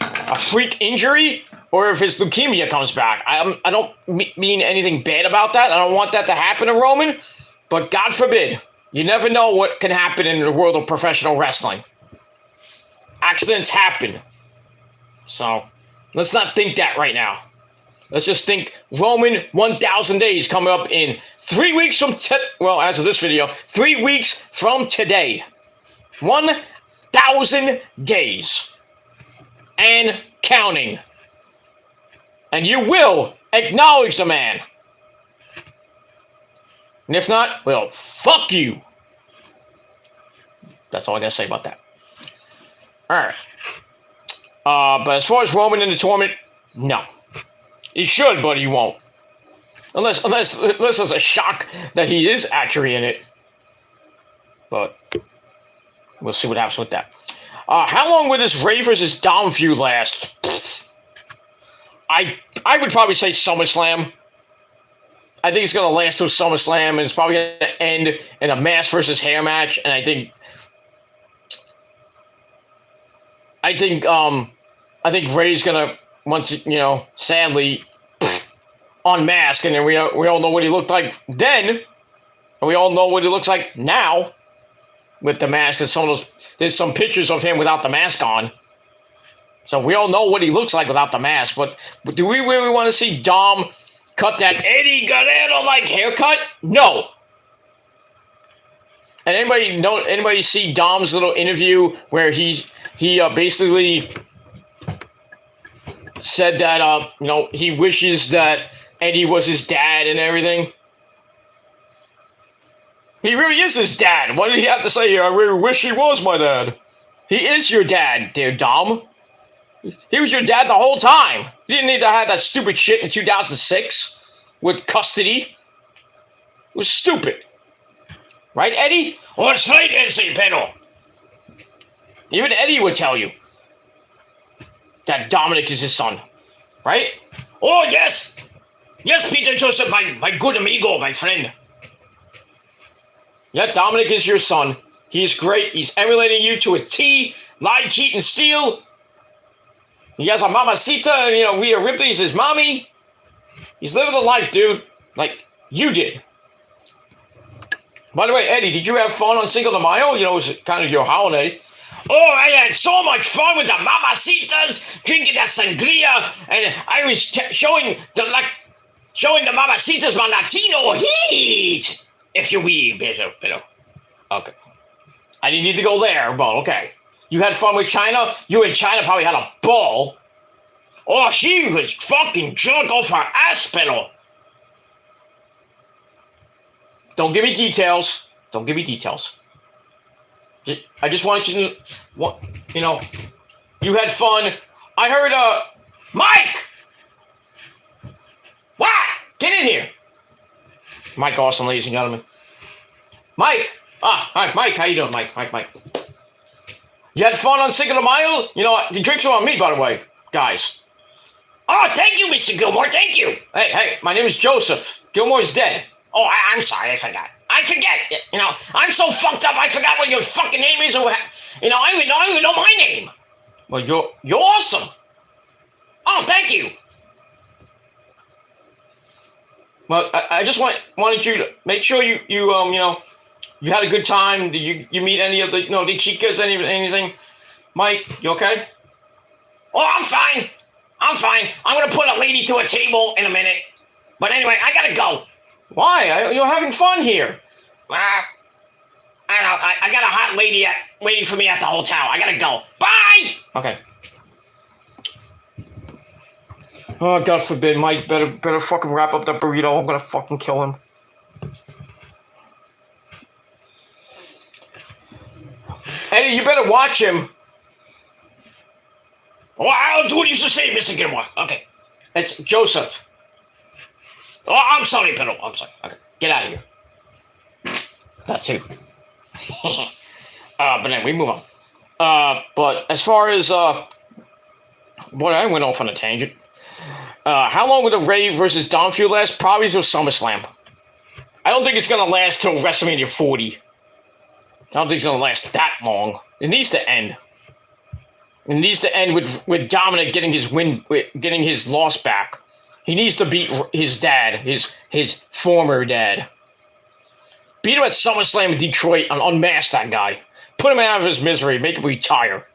A: a freak injury or if his leukemia comes back. I don't mean anything bad about that. I don't want that to happen to Roman, but God forbid. You never know what can happen in the world of professional wrestling. Accidents happen. So, let's not think that right now. Let's just think Roman 1,000 days coming up in 3 weeks from as of this video, 3 weeks from today. 1,000 days. And counting. And you will acknowledge the man. And if not, well, fuck you. That's all I gotta say about that. Alright. But as far as Roman in the tournament, no. He should, but he won't. Unless there's a shock that he is actually in it. But we'll see what happens with that. How long will this Ray versus Dom feud last? I would probably say SummerSlam. I think it's going to last till SummerSlam, and it's probably going to end in a mask versus hair match. And I think Ray's going to, once, sadly, unmask, and then we all know what he looked like then, and we all know what he looks like now with the mask. And there's some pictures of him without the mask on. So we all know what he looks like without the mask. But do we really want to see Dom cut that Eddie Guerrero-like haircut? No. And anybody see Dom's little interview where he basically said that he wishes that Eddie was his dad and everything. He really is his dad. What did he have to say here? I really wish he was my dad. He is your dad, dear Dom. He was your dad the whole time. You didn't need to have that stupid shit in 2006 with custody. It was stupid. Right, Eddie? Oh, it's right, Eddie, Pedro. Even Eddie would tell you that Dominic is his son. Right? Oh, yes. Yes, Peter Joseph, my good amigo, my friend. Yeah, Dominic is your son. He's great. He's emulating you to a T. Lie, cheat, and steal. He has a mamacita, and, Rhea Ripley's his mommy. He's living the life, dude. Like you did. By the way, Eddie, did you have fun on Cinco de Mayo? It was kind of your holiday. Oh, I had so much fun with the mamacitas, drinking that sangria, and I was showing the mamacitas my Latino heat. If you will, Pedro. Okay. I didn't need to go there, but okay. You had fun with China? You and China probably had a ball. Oh, she was fucking drunk off her ass, Pedro. Don't give me details. I just want you to, you had fun. I heard, Mike! What? Get in here. Mike Austin, ladies and gentlemen. Mike! Hi, Mike. How you doing, Mike? Mike. You had fun on Cinco de Mayo? The drinks are on me, by the way, guys. Oh, thank you, Mr. Gilmore. Thank you. Hey, my name is Joseph. Gilmore's dead. Oh, I'm sorry. I forgot. I'm so fucked up. I forgot what your fucking name is. I don't even know my name. Well, you're awesome. Oh, thank you. Well, I just wanted you to make sure you had a good time. Did you meet any of the the chicas, anything? Mike, you okay? Oh, I'm fine. I'm gonna put a lady to a table in a minute. But anyway, I gotta go. Why? You're having fun here. I don't know. I got a hot lady waiting for me at the hotel. I gotta go. Bye! Okay. Oh, God forbid. Mike better fucking wrap up that burrito. I'm gonna fucking kill him. Eddie, you better watch him. Oh, I'll do what you say, Mr. Gilmore. Okay. It's Joseph. Oh, I'm sorry, Pedro. I'm sorry. Okay. Get out of here. That's who. But then we move on. But as far as, boy, I went off on a tangent. How long would the Ray versus Dom feud last? Probably till SummerSlam. I don't think it's going to last till WrestleMania 40. I don't think it's going to last that long. It needs to end. It needs to end with Dominic getting his win, getting his loss back. He needs to beat his dad, his former dad. Beat him at SummerSlam in Detroit and unmask that guy. Put him out of his misery, make him retire.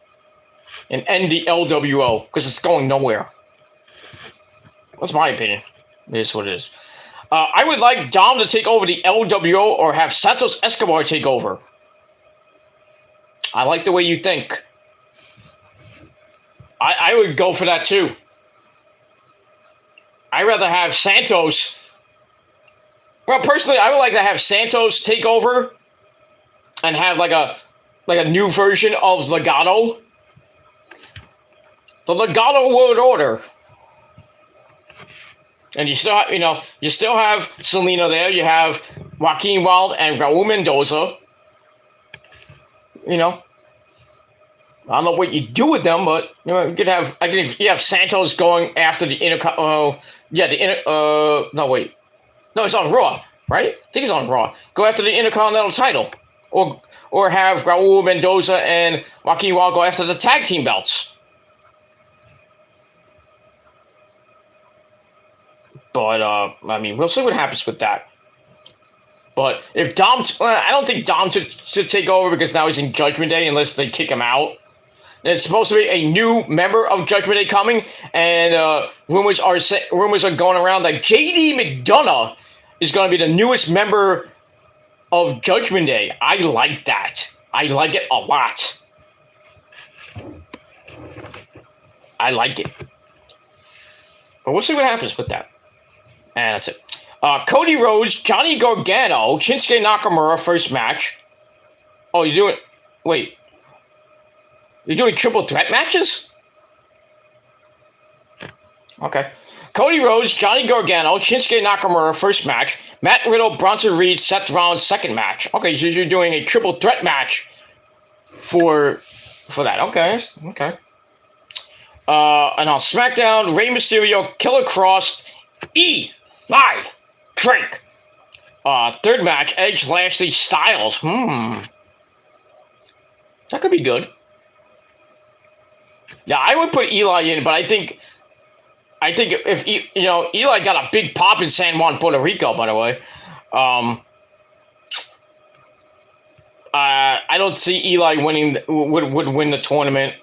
A: And end the LWO, because it's going nowhere. That's my opinion. It is what it is. I would like Dom to take over the LWO or have Santos Escobar take over. I like the way you think. I would go for that too. I'd rather have Santos. Well, personally, I would like to have Santos take over and have like a new version of Legado. The Legado World Order. And you still have Selena there. You have Joaquin Wilde and Raul Mendoza. I don't know what you do with them, but you could have. You have Santos going after the no, wait, no, it's on Raw, right? I think it's on Raw. Go after the Intercontinental title, or have Raul Mendoza and Joaquin Wilde go after the tag team belts. But we'll see what happens with that. But if Dom, I don't think Dom should take over because now he's in Judgment Day unless they kick him out. There's supposed to be a new member of Judgment Day coming, and rumors are going around that JD McDonough is going to be the newest member of Judgment Day. I like that. I like it a lot. I like it. But we'll see what happens with that. And that's it. Cody Rhodes, Johnny Gargano, Shinsuke Nakamura, first match. Oh, you're doing... Wait. You're doing triple threat matches? Okay. Cody Rhodes, Johnny Gargano, Shinsuke Nakamura, first match. Matt Riddle, Bronson Reed, Seth Rollins, second match. Okay, so you're doing a triple threat match for that. Okay. And on SmackDown, Rey Mysterio, Killer Cross, Eli Drake. Third match, Edge, Lashley, Styles. That could be good. Yeah, I would put Eli in, but I think if Eli got a big pop in San Juan, Puerto Rico, by the way. I don't see Eli would win the tournament.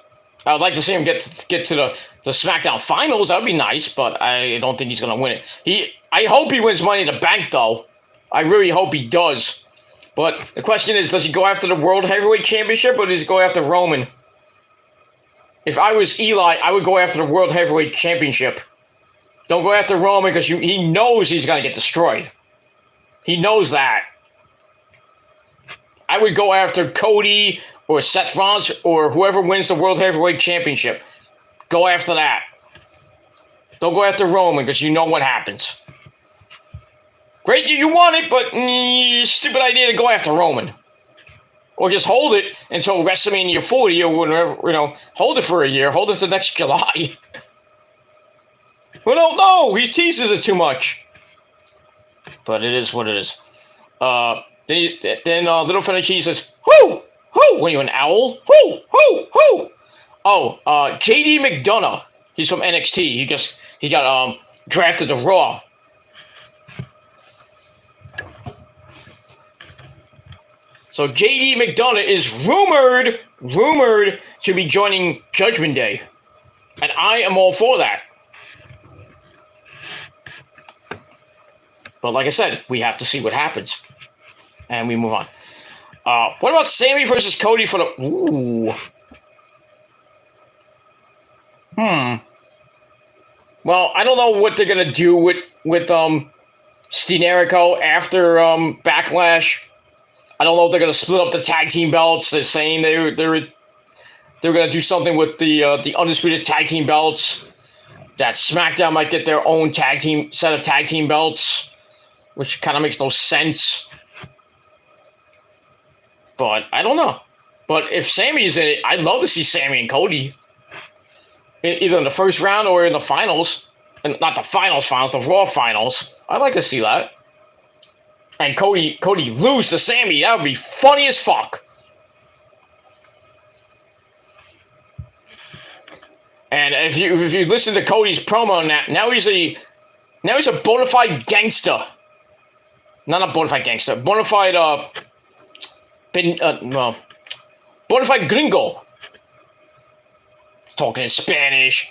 A: I would like to see him get to the SmackDown finals. That would be nice, but I don't think he's going to win it. I hope he wins Money in the Bank, though. I really hope he does. But the question is, does he go after the World Heavyweight Championship, or does he go after Roman? If I was Eli, I would go after the World Heavyweight Championship. Don't go after Roman, because he knows he's going to get destroyed. He knows that. I would go after Cody or Seth Rollins or whoever wins the World Heavyweight Championship. Go after that. Don't go after Roman, because you know what happens. Great, you want it, but stupid idea to go after Roman. Or just hold it until WrestleMania 40 or whatever, hold it for a year. Hold it to next July. We don't know. He teases it too much. But it is what it is. Then Little Fella Cheese says, "Whoo! Whoo! What are you, an owl? Whoo! Whoo! Whoo!" Oh, JD McDonough. He's from NXT. He got drafted to Raw. So JD McDonough is rumored to be joining Judgment Day. And I am all for that. But like I said, we have to see what happens. And we move on. What about Sammy versus Cody for the... Ooh. Well, I don't know what they're going to do with Steve Jericho after Backlash. I don't know if they're going to split up the tag team belts. They're saying they're going to do something with the undisputed tag team belts. That SmackDown might get their own set of tag team belts, which kind of makes no sense. But I don't know. But if Sammy's in it, I'd love to see Sammy and Cody. Either in the first round or in the finals. And not the finals, the Raw finals. I'd like to see that. And Cody lose to Sammy. That would be funny as fuck. And if you listen to Cody's promo now he's a bona fide gangster. Not a bona fide gangster. Bona fide bona fide gringo. Talking in Spanish.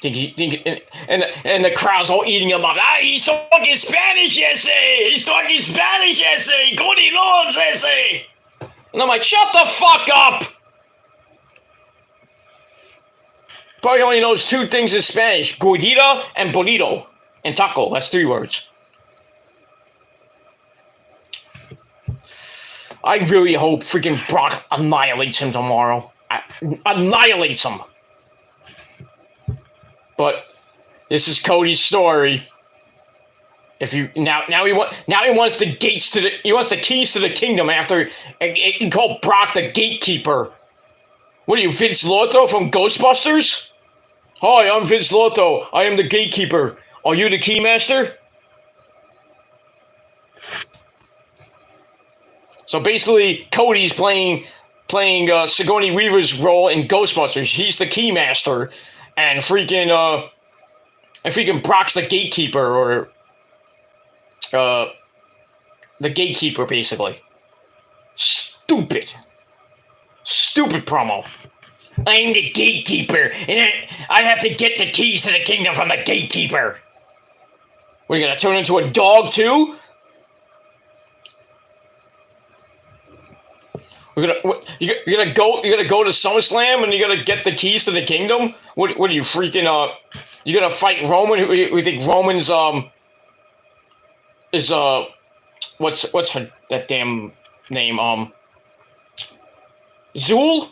A: And the crowd's all eating him up. He's talking Spanish, ese! He's talking Spanish, ese! Cody Rhodes, ese! And I'm like, shut the fuck up! Probably only knows two things in Spanish. Gordita and bonito. And taco. That's 3 words. I really hope freaking Brock annihilates him tomorrow. Annihilates him. But this is Cody's story. If you now he wants the keys to the kingdom after he called Brock the gatekeeper. What are you, Vince Lotho from Ghostbusters? Hi, I'm Vince Lotho. I am the gatekeeper. Are you the keymaster? So basically, Cody's playing Sigourney Weaver's role in Ghostbusters. He's the keymaster. And freaking Brock's the gatekeeper, or the gatekeeper, basically. Stupid promo. I'm the gatekeeper, and I have to get the keys to the kingdom from the gatekeeper. We're gonna turn into a dog too? You're gonna go to SummerSlam and you're gonna get the keys to the kingdom. What are you freaking You're gonna fight Roman? Who think Roman's is what's her that damn name Zool?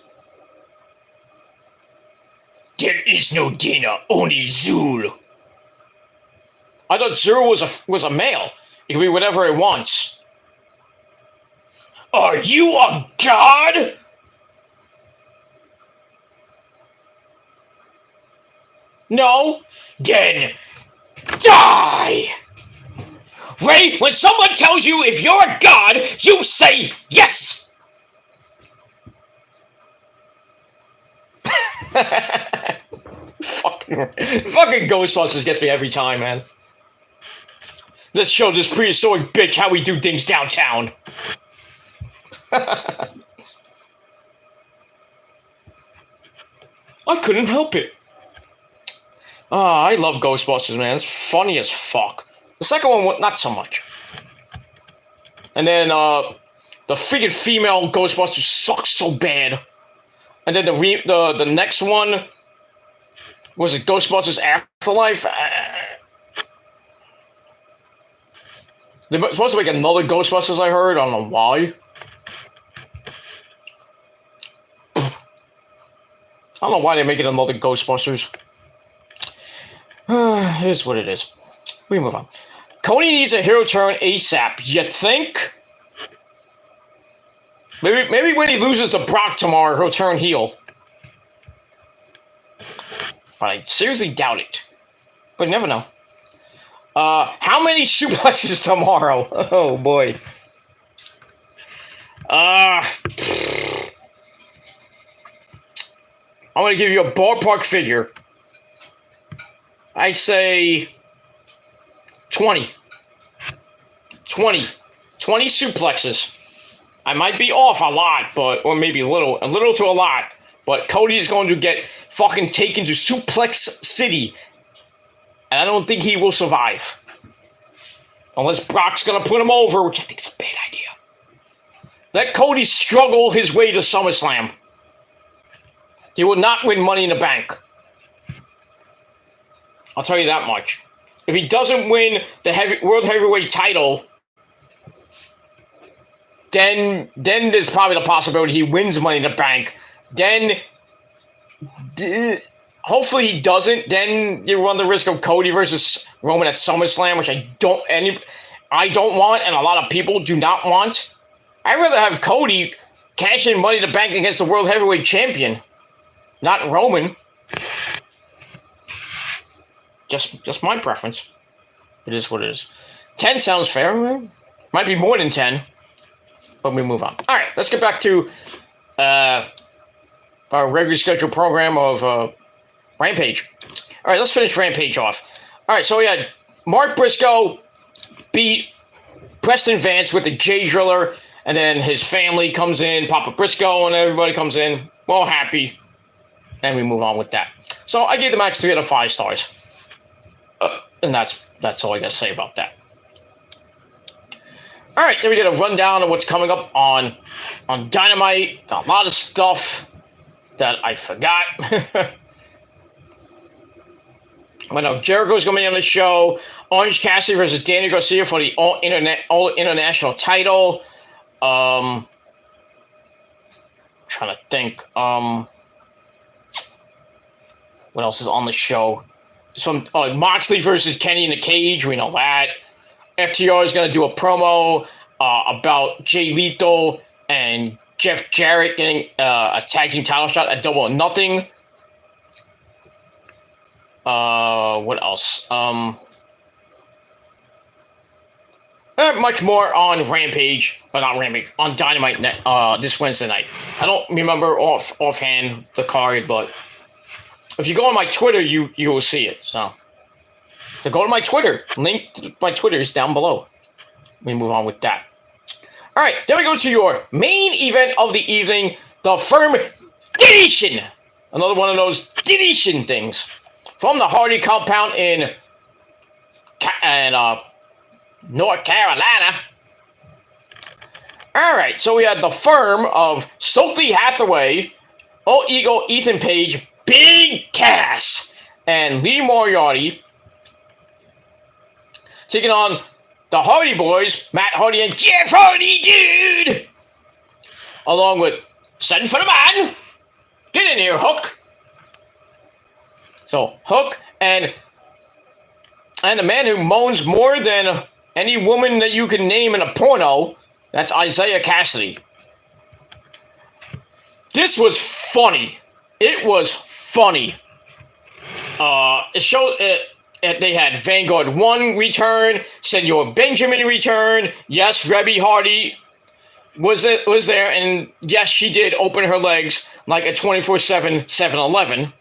A: There is no dinner, only Zool. I thought Zool was a male. He can be whatever he wants. Are you a god? No? Then die! Ray, when someone tells you if you're a god, you say yes! Fucking Ghostbusters gets me every time, man. Let's show this prehistoric bitch how we do things downtown. I couldn't help it. I love Ghostbusters, man. It's funny as fuck. The second one, not so much. And then, the freaking female Ghostbusters sucks so bad. And then the next one, was it Ghostbusters Afterlife? They're supposed to make another Ghostbusters, I heard. I don't know why. I don't know why they're making another Ghostbusters. It is what it is. We move on. Cody needs a hero turn ASAP. You think? Maybe when he loses to Brock tomorrow, he'll turn heel. But I seriously doubt it. But you never know. How many suplexes tomorrow? Oh boy. I'm gonna give you a ballpark figure. I say 20. 20 suplexes. I might be off a lot, or maybe a little to a lot. But Cody's going to get fucking taken to Suplex City. And I don't think he will survive. Unless Brock's going to put him over, which I think is a bad idea. Let Cody struggle his way to SummerSlam. He will not win Money in the Bank. I'll tell you that much. If he doesn't win the World Heavyweight title, then there's probably the possibility he wins Money in the Bank. Then, hopefully he doesn't. Then you run the risk of Cody versus Roman at SummerSlam, which I don't want, and a lot of people do not want. I'd rather have Cody cash in Money in the Bank against the World Heavyweight Champion, not Roman. Just my preference. It is what it is. 10 sounds fair. Right? Might be more than 10. But we move on. All right, let's get back to our regularly scheduled program of Rampage. All right, let's finish Rampage off. All right, so we had Mark Briscoe beat Preston Vance with the J Driller, and then his family comes in, Papa Briscoe, and everybody comes in. We're all happy. And we move on with that. So I gave the match 3 out of 5 stars. And that's all I got to say about that. All right, then we get a rundown of what's coming up on Dynamite. A lot of stuff that I forgot. I know Jericho's going to be on the show. Orange Cassidy versus Danny Garcia for the All International title. Trying to think. What else is on the show? Some Moxley versus Kenny in the cage. We know that. FTR is going to do a promo about Jay Lethal and Jeff Jarrett getting a tag team title shot at Double or Nothing. What else? Much more on Rampage, or not Rampage, on Dynamite this Wednesday night. I don't remember offhand the card, but if you go on my Twitter, you will see it. So go to my Twitter. Link to my Twitter is down below. We move on with that. All right, then we go to your main event of the evening, the Firm Deletion. Another one of those deletion things from the Hardy compound in North Carolina. All right, so we had the firm of Stokely Hathaway, Old Eagle, Ethan Page, Big Cass, and Lee Moriarty taking on the Hardy Boys, Matt Hardy and Jeff Hardy, dude! Along with Send for the Man. Get in here, Hook. So, Hook and the man who moans more than any woman that you can name in a porno, that's Isaiah Cassidy. This was funny. It was funny. It showed they had Vanguard 1 return, Senor Benjamin return. Yes, Rebby Hardy was there, and yes, she did open her legs like a 24/7 7-Eleven.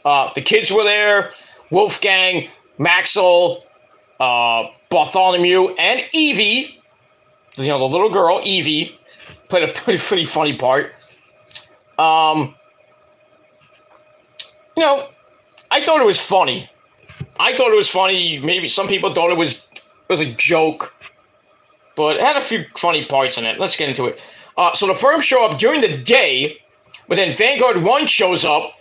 A: The kids were there. Wolfgang, Maxwell, Bartholomew, and Evie. You know, the little girl, Evie, played a pretty funny part. You know, I thought it was funny. Maybe some people thought it was a joke, but it had a few funny parts in it. Let's get into it. So the firm show up during the day, but then Vanguard 1 shows up,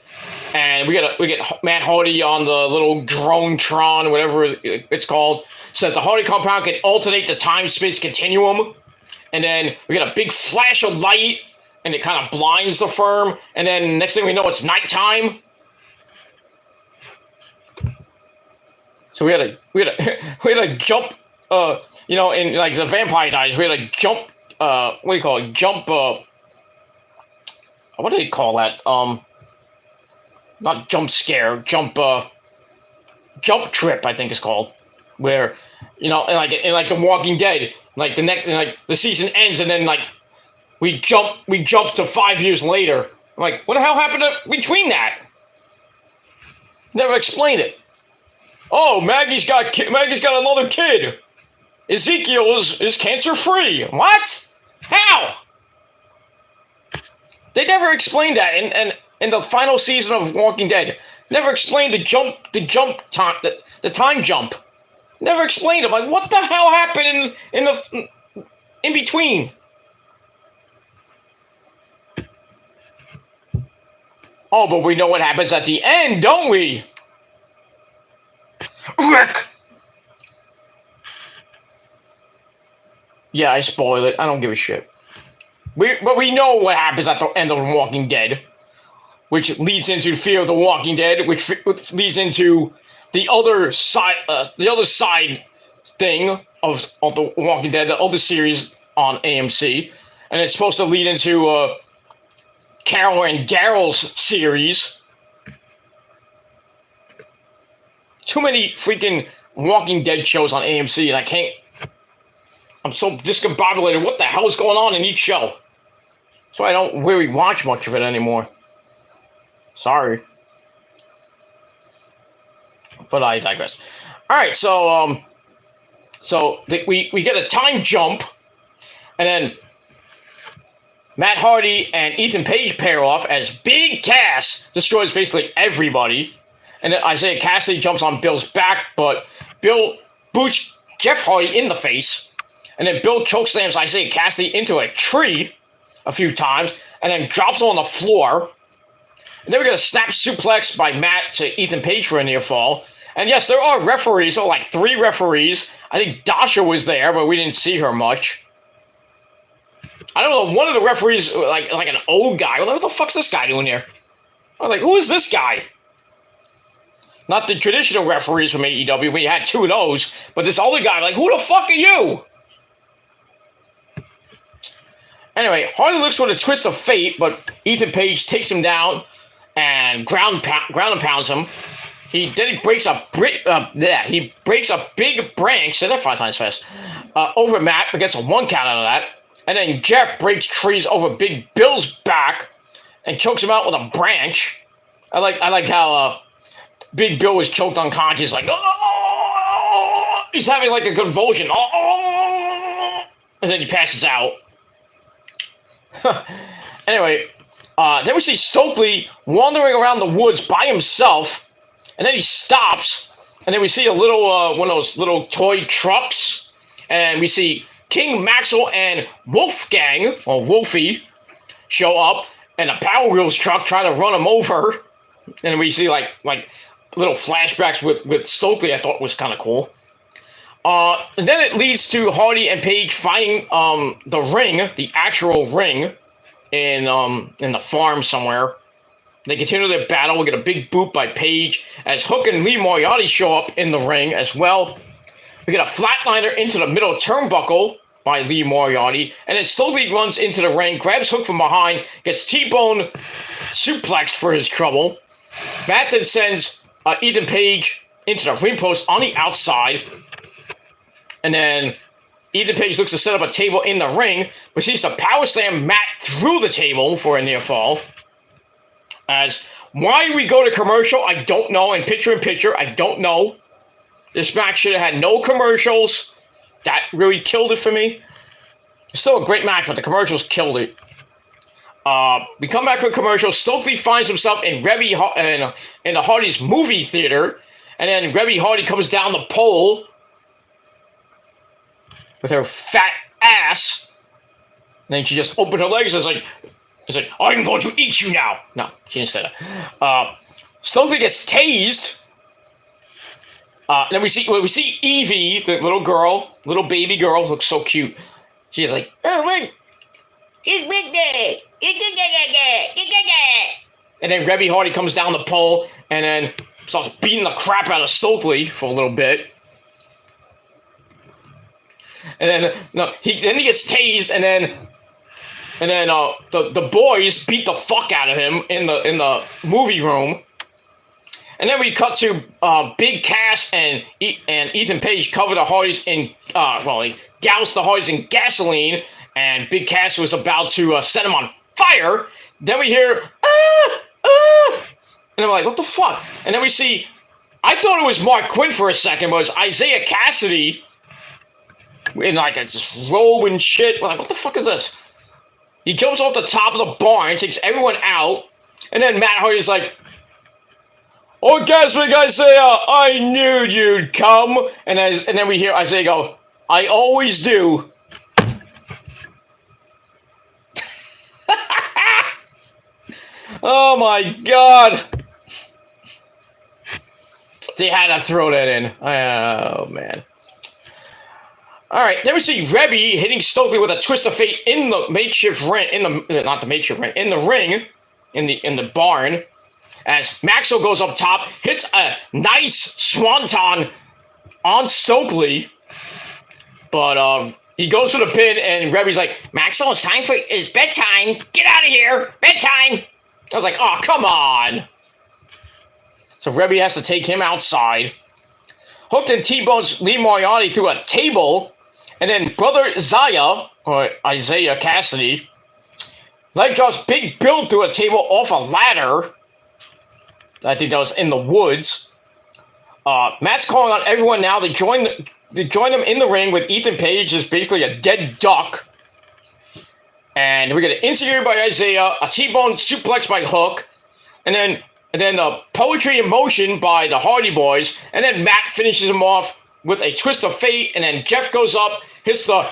A: and we get Matt Hardy on the little Drone-tron, whatever it's called. Says the Hardy compound can alternate the time-space continuum, and then we get a big flash of light, and it kind of blinds the firm, and then next thing we know, it's nighttime. So we had a jump, you know, in like the Vampire Diaries, we had a jump, what do you call it? Jump, what do they call that? Not jump scare, jump trip, I think it's called. Where, you know, in like The Walking Dead, like the season ends and then like we jump to 5 years later. I'm like, what the hell happened between that? Never explained it. Oh, Maggie's got another kid. Ezekiel is cancer free. What? How? They never explained that in the final season of Walking Dead. Never explained the time jump. Never explained it. Like, what the hell happened in between? Oh, but we know what happens at the end, don't we? Rick! Yeah, I spoiled it. I don't give a shit. But we know what happens at the end of The Walking Dead, which leads into Fear of the Walking Dead, which leads into the other side thing of The Walking Dead, the other series on AMC, and it's supposed to lead into Carol and Daryl's series. Too many freaking Walking Dead shows on AMC, and I'm so discombobulated. What the hell is going on in each show? So I don't really watch much of it anymore. Sorry. But I digress. All right, so we get a time jump, and then Matt Hardy and Ethan Page pair off as Big Cass destroys basically everybody. And then Isaiah Cassidy jumps on Bill's back, but Bill boots Jeff Hardy in the face. And then Bill chokeslams Isaiah Cassidy into a tree a few times, and then drops him on the floor. And then we get a snap suplex by Matt to Ethan Page for a near fall. And yes, there are referees, so like 3 referees. I think Dasha was there, but we didn't see her much. I don't know, one of the referees, like an old guy. What the fuck's this guy doing here? I was like, who is this guy? Not the traditional referees from AEW. We had 2 of those. But this other guy, like, who the fuck are you? Anyway, Hardy looks for the twist of fate, but Ethan Page takes him down and ground and pounds him. He breaks a big branch. Say that 5 times fast. Over Matt, but gets a 1 count out of that. And then Jeff breaks trees over Big Bill's back and chokes him out with a branch. I like how Big Bill was choked unconscious, like, oh! He's having like a convulsion, oh! And then he passes out. Anyway, then we see Stokely wandering around the woods by himself, and then he stops, and then we see a little one of those little toy trucks, and we see King Maxwell and Wolfgang, or Wolfie, show up, and a Power Wheels truck try to run him over. And we see like little flashbacks with Stokely. I thought was kind of cool. And then it leads to Hardy and Paige finding the ring, the actual ring, in the farm somewhere. They continue their battle. We get a big boot by Paige as Hook and Lee Moriarty show up in the ring as well. We get a flatliner into the middle turnbuckle by Lee Moriarty, and then slowly runs into the ring, grabs Hook from behind, gets T-Bone suplexed for his trouble. Matt then sends Ethan Page into the ring post on the outside, and then Ethan Page looks to set up a table in the ring, but sees to power slam Matt through the table for a near fall. As why we go to commercial, I don't know, and picture, I don't know. This match should have had no commercials. That really killed it for me. It's still a great match, but the commercials killed it. We come back from commercial. Stokely finds himself in in the Hardy's movie theater, and then Rebby Hardy comes down the pole with her fat ass. And then she just opened her legs and is like, I'm going to eat you now. No, she didn't say that. Stokely gets tased. Then we see Evie, the little baby girl, looks so cute. She's like, oh, what? And then Rebby Hardy comes down the pole and then starts beating the crap out of Stokely for a little bit. And then he gets tased, and then the boys beat the fuck out of him in the movie room. And then we cut to Big Cass and Ethan Page cover the Hardys in they doused the Hardys in gasoline, and Big Cass was about to set him on fire. Then we hear and I'm like, what the fuck? And then we see, I thought it was Mark Quinn for a second, but it was Isaiah Cassidy in like a just robe and shit. We're like, what the fuck is this? He jumps off the top of the barn, takes everyone out, and then Matt Hardy's like, orgasmic Isaiah, I knew you'd come. And then we hear Isaiah go, I always do. Oh my god. They had to throw that in. Oh man. Alright, then we see Rebby hitting Stokely with a twist of fate in the makeshift ring, in the ring, in the barn. As Maxwell goes up top, hits a nice swanton on Stokely, but he goes for the pin, and Rebby's like, Maxwell, it's time for it's bedtime. Get out of here, bedtime. I was like, oh, come on. So Rebby has to take him outside. Hooked and T-Bones Lee Moriarty through a table, and then Brother Zaya, or Isaiah Cassidy, leg drops Big Bill through a table off a ladder. I think that was in the woods. Matt's calling on everyone now to join them in the ring with Ethan Page is basically a dead duck. And we get an insecurity by Isaiah, a T-bone suplex by Hook, and then poetry in motion by the Hardy Boys, and then Matt finishes him off with a twist of fate, and then Jeff goes up, hits the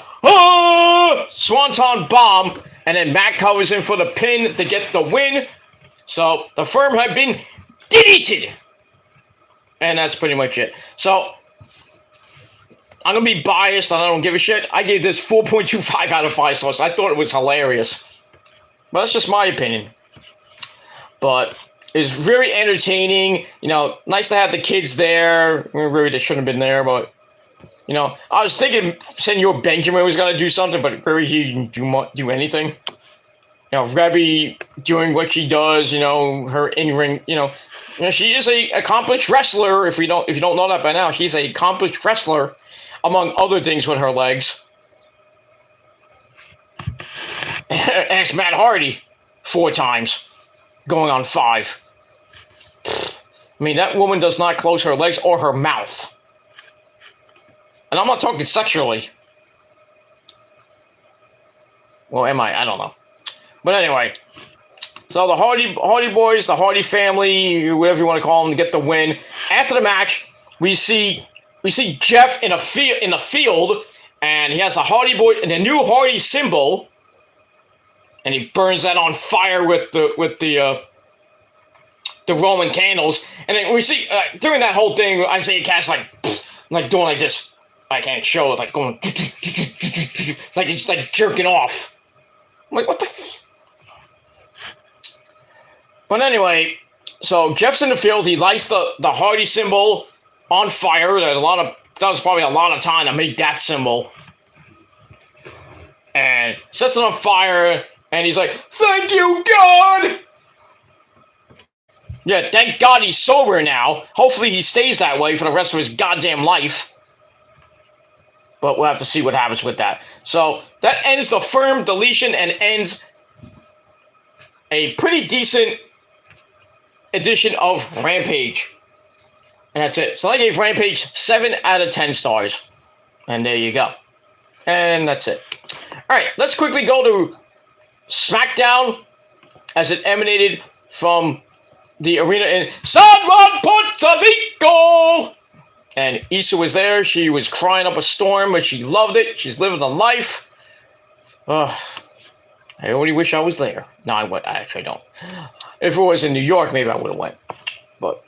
A: Swanton Bomb, and then Matt covers him for the pin to get the win. So the firm had been deleted. And that's pretty much it. So I'm going to be biased and I don't give a shit. I gave this 4.25 out of 5 stars. I thought it was hilarious. But that's just my opinion. But it's very entertaining. You know, nice to have the kids there. Really, they shouldn't have been there, but you know, I was thinking Senor Benjamin was going to do something, but really he didn't do anything. You know, Rebby doing what she does, you know, her in-ring, you know, she is a accomplished wrestler. If you don't know that by now, she's a accomplished wrestler, among other things with her legs. Ask Matt Hardy 4 times, going on 5. I mean, that woman does not close her legs or her mouth. And I'm not talking sexually. Well, am I? I don't know. But anyway, so the Hardy Boys, the Hardy family, whatever you want to call them, to get the win. After the match, we see Jeff in the field, And he has the Hardy Boy and the new Hardy symbol, and he burns that on fire with the Roman candles. And then we see during that whole thing, Isaiah Cass like doing like this. I can't show it, like going like he's like jerking off. I'm like, what the? But anyway, so Jeff's in the field. He lights the Hardy symbol on fire. That was probably a lot of time to make that symbol, and sets it on fire. And he's like, "Thank you, God." Yeah, thank God he's sober now. Hopefully he stays that way for the rest of his goddamn life. But we'll have to see what happens with that. So that ends the firm deletion and ends a pretty decent edition of Rampage. And that's it. So I gave Rampage 7 out of 10 stars. And there you go. And that's it. Alright, let's quickly go to Smackdown as it emanated from the arena in San Juan, Puerto Rico. And Issa was there. She was crying up a storm, but she loved it. She's living the life. I only wish I was there. No, I actually don't. If it was in New York, maybe I would have went. But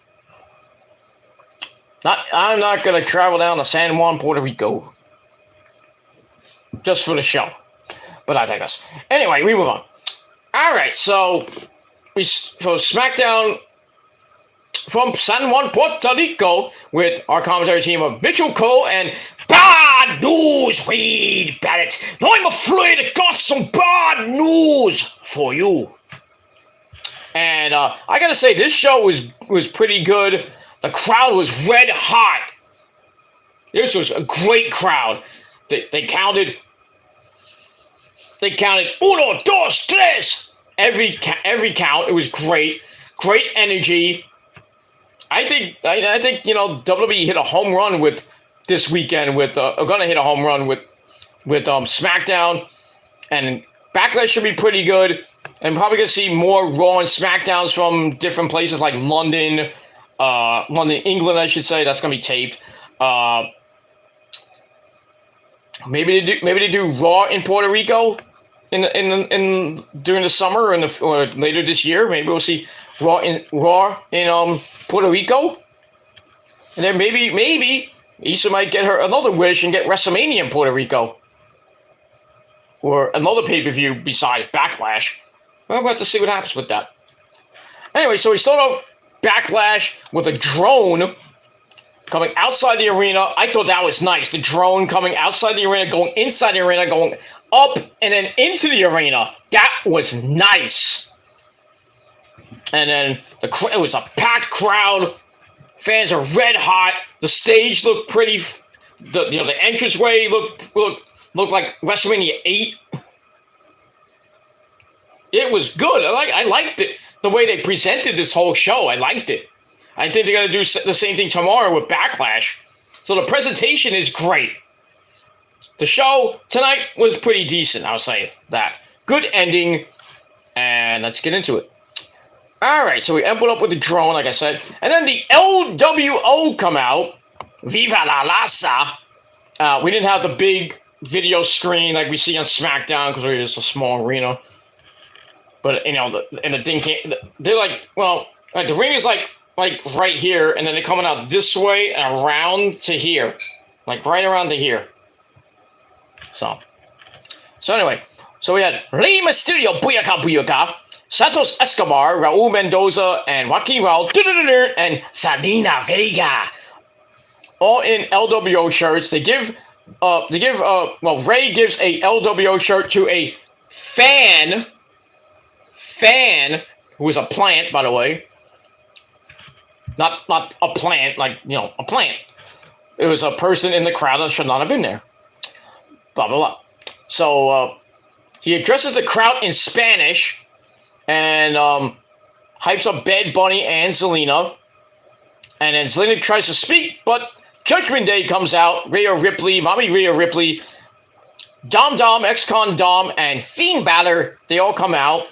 A: I'm not going to travel down to San Juan, Puerto Rico. Just for the show. But I digress. Anyway, we move on. All right, so Smackdown from San Juan, Puerto Rico, with our commentary team of Mitchell Cole and Bad News Wade Barrett. Now I'm afraid I got some bad news for you. And I gotta say, this show was pretty good. The crowd was red hot. This was a great crowd. They counted uno, dos, tres. Every count. It was great. Great energy. I think WWE hit a home run with this weekend with gonna hit a home run with SmackDown, and Backlash should be pretty good, and probably gonna see more Raw and SmackDowns from different places like London, England, I should say. That's gonna be taped. Maybe they do Raw in Puerto Rico in during the summer or later this year. Maybe we'll see Raw in Puerto Rico, and then maybe Issa might get her another wish and get WrestleMania in Puerto Rico, or another pay-per-view besides Backlash. Well, we'll have to see what happens with that. Anyway, so we start off Backlash with a drone coming outside the arena. I thought that was nice. The drone coming outside the arena, going inside the arena, going up and then into the arena. That was nice. And then it was a packed crowd. Fans are red hot. The stage looked pretty. The entranceway looked like WrestleMania 8. It was good. I liked it. The way they presented this whole show, I liked it. I think they're going to do the same thing tomorrow with Backlash. So the presentation is great. The show tonight was pretty decent, I'll say that. Good ending, and let's get into it. All right, so we ended up with the drone, like I said. And then the LWO come out. Viva la Raza. We didn't have the big video screen like we see on SmackDown because we're just a small arena. But, and the thing can't... They're like, well, like the ring is like right here, and then they're coming out this way and around to here. Like right around to here. So anyway, so we had Rey Mysterio, Booyaka Booyaka, Santos Escobar, Raul Mendoza, and Joaquin Raul, and Sabina Vega. All in LWO shirts. Ray gives a LWO shirt to a fan who is a plant, by the way. Not a plant, a plant. It was a person in the crowd that should not have been there. Blah, blah, blah. So, he addresses the crowd in Spanish and hypes up Bad Bunny and Zelina. And then Zelina tries to speak, but Judgment Day comes out. Rhea Ripley, Mommy Rhea Ripley, Dom, ex-con Dom, and Fiend Balor, they all come out.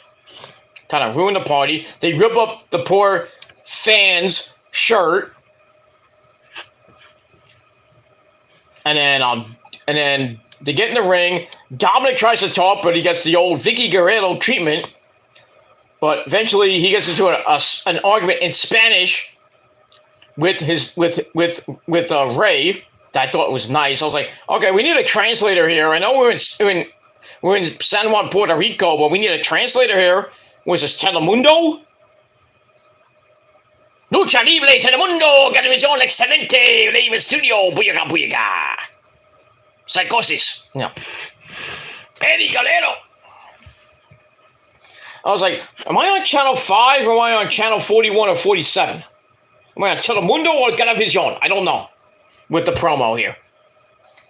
A: Kind of ruin the party. They rip up the poor fan's shirt. And then They get in the ring. Dominic tries to talk, but he gets the old Vicky Guerrero treatment. But eventually, he gets into an argument in Spanish with Ray. That I thought was nice. I was like, okay, we need a translator here. I know we're in San Juan, Puerto Rico, but we need a translator here. Was this Telemundo? Lucha Libre Telemundo, Televisión Excelente, Live Studio, Booyaka Booyaka. Psychosis. No. Eddie Galero. I was like, am I on channel 5 or am I on channel 41 or 47? Am I on Telemundo or Televisión? I don't know. With the promo here.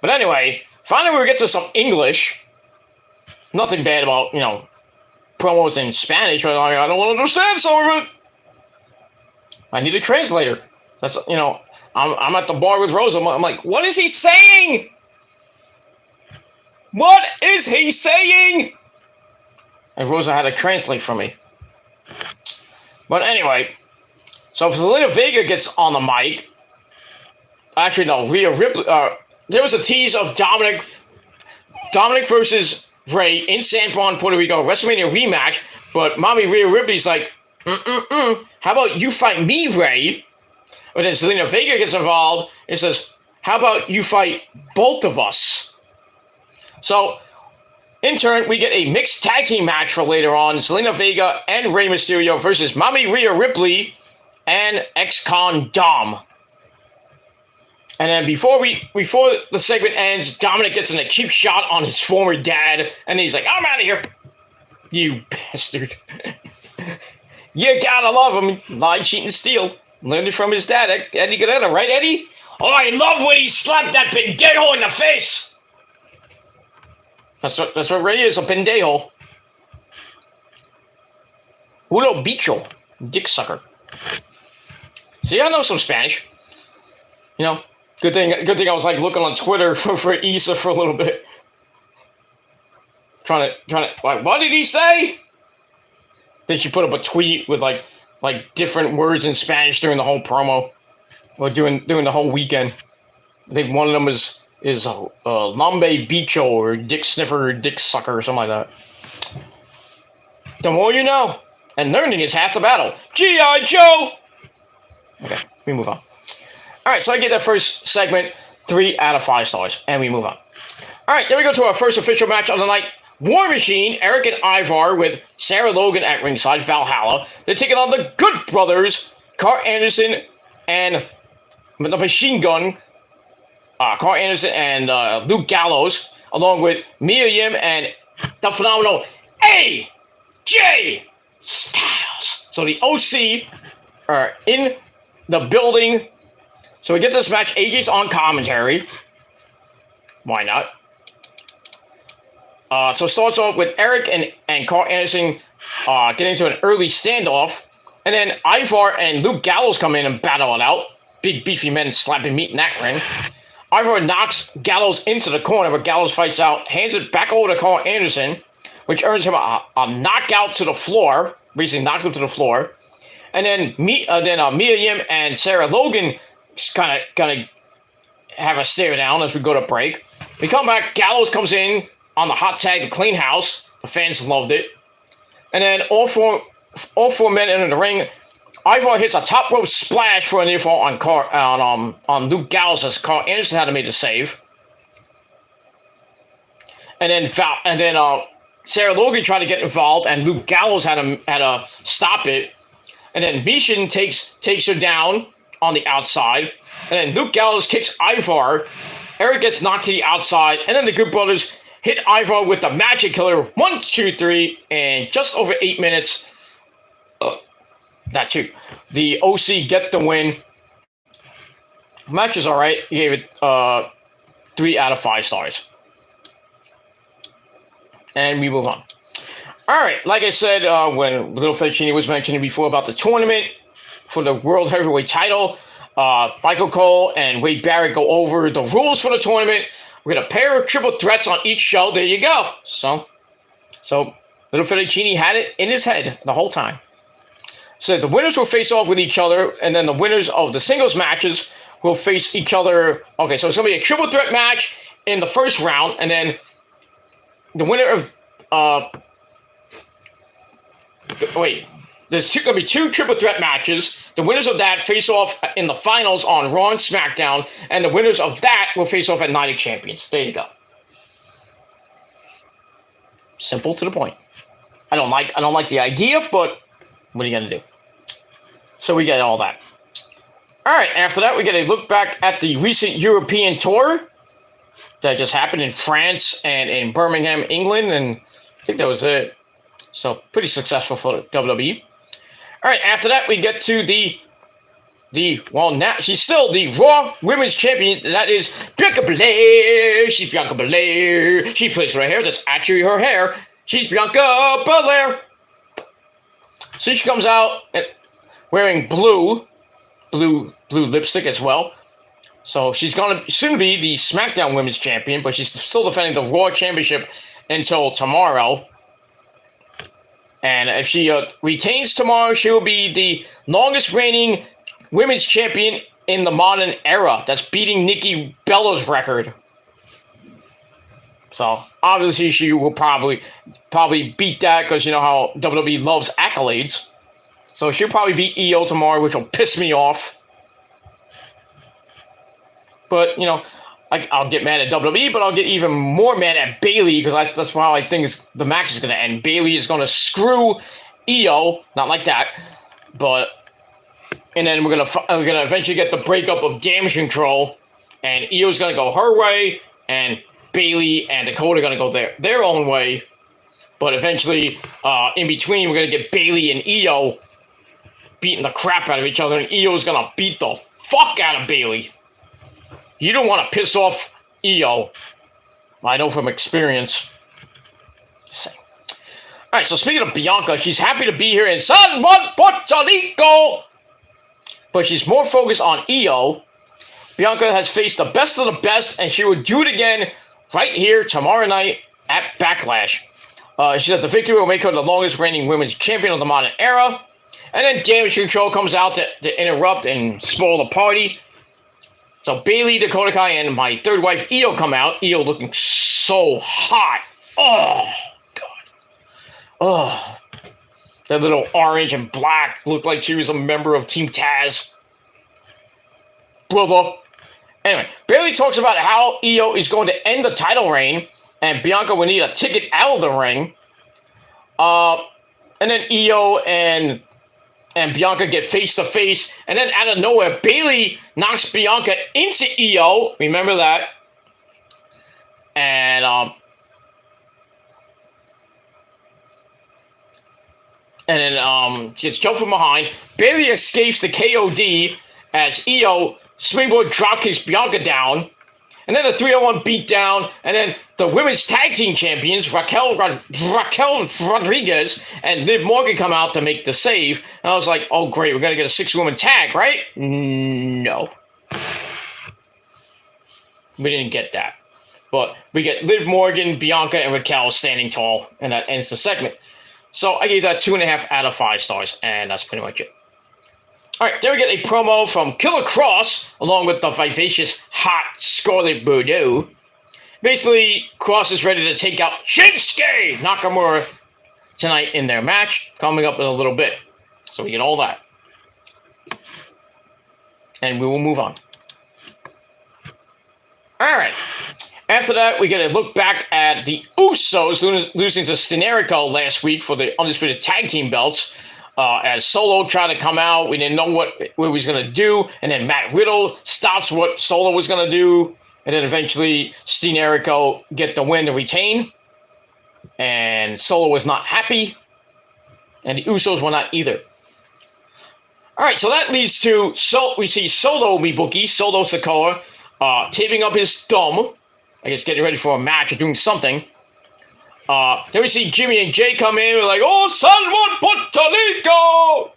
A: But anyway, finally we get to some English. Nothing bad about, promos in Spanish, but I don't understand some of it. I need a translator. That's, I'm at the bar with Rosa. I'm like, what is he saying? What is he saying? And Rosa had to translate for me. But anyway, so Zelina Vega gets on the mic. Actually, no, Rhea Ripley. There was a tease of Dominic versus Ray in San Juan, Puerto Rico, WrestleMania rematch. But Mommy Rhea Ripley's like, how about you fight me, Ray? But then Zelina Vega gets involved and says, how about you fight both of us? So, in turn, we get a mixed tag team match for later on. Zelina Vega and Rey Mysterio versus Mommy Rhea Ripley and ex-con Dom. And then before the segment ends, Dominic gets in a cheap shot on his former dad, and he's like, I'm out of here. You bastard. You gotta love him. Lie, cheat, and steal. Learned it from his dad, Eddie Guerrero, right, Eddie? Oh, I love when he slapped that pendejo in the face. That's what Ray is, a pendejo. Uno bicho. Dick sucker. See, I know some Spanish. Good thing I was like looking on Twitter for Issa for a little bit. Trying to what did he say? Then she put up a tweet with like different words in Spanish during the whole promo. Or during the whole weekend. I think one of them is Lambe Bicho or Dick Sniffer or Dick Sucker or something like that. The more you know. And learning is half the battle. G.I. Joe! Okay, we move on. Alright, so I get that first segment 3 out of 5 stars. And we move on. Alright, then we go to our first official match of the night. War Machine, Eric and Ivar with Sarah Logan at ringside, Valhalla. They're taking on the Good Brothers, Carl Anderson and the Machine Gun, Carl Anderson and Luke Gallows, along with Mia Yim and the phenomenal AJ Styles. So the OC are in the building. So we get this match. AJ's on commentary. Why not? So it starts off with Eric and Carl Anderson getting into an early standoff. And then Ivar and Luke Gallows come in and battle it out. Big beefy men slapping meat in that ring. Ivar knocks Gallows into the corner, but Gallows fights out, hands it back over to Carl Anderson, which earns him a knockout to the floor. Basically knocks him to the floor. And then Mia Yim and Sarah Logan kind of have a stare down as we go to break. We come back. Gallows comes in on the hot tag to clean house. The fans loved it. And then all four men enter the ring. Ivar hits a top rope splash for a near fall on Luke Gallows as Carl Anderson had to make the save. And then Sarah Logan tried to get involved, and Luke Gallows had to stop it. And then Mishin takes her down on the outside. And then Luke Gallows kicks Ivar. Eric gets knocked to the outside. And then the Good Brothers hit Ivar with the Magic Killer. 1, 2, 3. And just over 8 minutes. That's it. The OC get the win. Match is alright. He gave it 3 out of 5 stars. And we move on. Alright, like I said, when Little Fettuccine was mentioning before about the tournament for the World Heavyweight title, Michael Cole and Wade Barrett go over the rules for the tournament. We're going to pair of triple threats on each show. There you go. So Little Fettuccine had it in his head the whole time. So the winners will face off with each other, and then the winners of the singles matches will face each other. Okay, so it's going to be a triple threat match, in the first round, and then the winner of there's going to be 2 triple threat matches. The winners of that face off in the finals on Raw and SmackDown, and the winners of that will face off at Night of Champions. There you go. Simple to the point. I don't like the idea, but what are you going to do? So we get all that. All right, after that, we get a look back at the recent European tour that just happened in France and in Birmingham, England, and I think that was it. So pretty successful for WWE. All right, after that, we get to now she's still the Raw Women's Champion. That is Bianca Belair. She's Bianca Belair. She plays her hair. That's actually her hair. She's Bianca Belair. So she comes out wearing blue lipstick as well. So she's going to soon be the SmackDown Women's Champion, but she's still defending the Raw Championship until tomorrow. And if she retains tomorrow, she will be the longest reigning Women's Champion in the modern era. That's beating Nikki Bella's record. So obviously she will probably beat that, because you know how WWE loves accolades. So she'll probably beat Io tomorrow, which will piss me off. But, you know, I'll get mad at WWE, but I'll get even more mad at Bayley, because that's how I think the match is going to end. Bayley is going to screw Io, not like that, but, and then we're gonna eventually get the breakup of Damage Control, and Io's going to go her way, and Bayley and Dakota are going to go their own way. But eventually, in between, we're going to get Bayley and Io beating the crap out of each other, and Io's going to beat the fuck out of Bayley. You don't want to piss off Io. I know from experience. All right, so speaking of Bianca, she's happy to be here in San Juan, Puerto Rico. But she's more focused on Io. Bianca has faced the best of the best, and she will do it again right here tomorrow night at Backlash. She said the victory will make her the longest reigning women's champion of the modern era. And then Damage Control comes out to interrupt and spoil the party. So Bayley, Dakota Kai, and my third wife, Io, come out. Io looking so hot. Oh, God. Oh. That little orange and black looked like she was a member of Team Taz. Brother. Anyway, Bayley talks about how Io is going to end the title reign, and Bianca will need a ticket out of the ring. And then Io and Bianca get face-to-face, and then out of nowhere, Bayley knocks Bianca into Io. Remember that? And then she gets jumped from behind. Bayley escapes the KOD as Io springboard dropkicks Bianca down. And then the 3-on-1 beatdown, and then the women's tag team champions, Raquel Rodriguez and Liv Morgan come out to make the save. And I was like, oh great, we're going to get a 6-woman tag, right? No. We didn't get that. But we get Liv Morgan, Bianca, and Raquel standing tall, and that ends the segment. So I gave that 2.5 out of 5 stars, and that's pretty much it. All right, then we get a promo from Killer Cross, along with the vivacious, hot Scarlett Bordeaux. Basically, Cross is ready to take out Shinsuke Nakamura tonight in their match, coming up in a little bit. So we get all that. And we will move on. All right. After that, we get a look back at the Usos losing to Stenerico last week for the Undisputed Tag Team belts. As Solo tried to come out, we didn't know what he was going to do. And then Matt Riddle stops what Solo was going to do. And then eventually, Stenerico get the win to retain. And Solo was not happy. And the Usos were not either. All right, so that leads to, we see Solo Mibuki, Solo Sikoa, taping up his thumb. I guess getting ready for a match or doing something. Then we see Jimmy and Jay come in. We're like, oh, San Juan, Puerto Rico!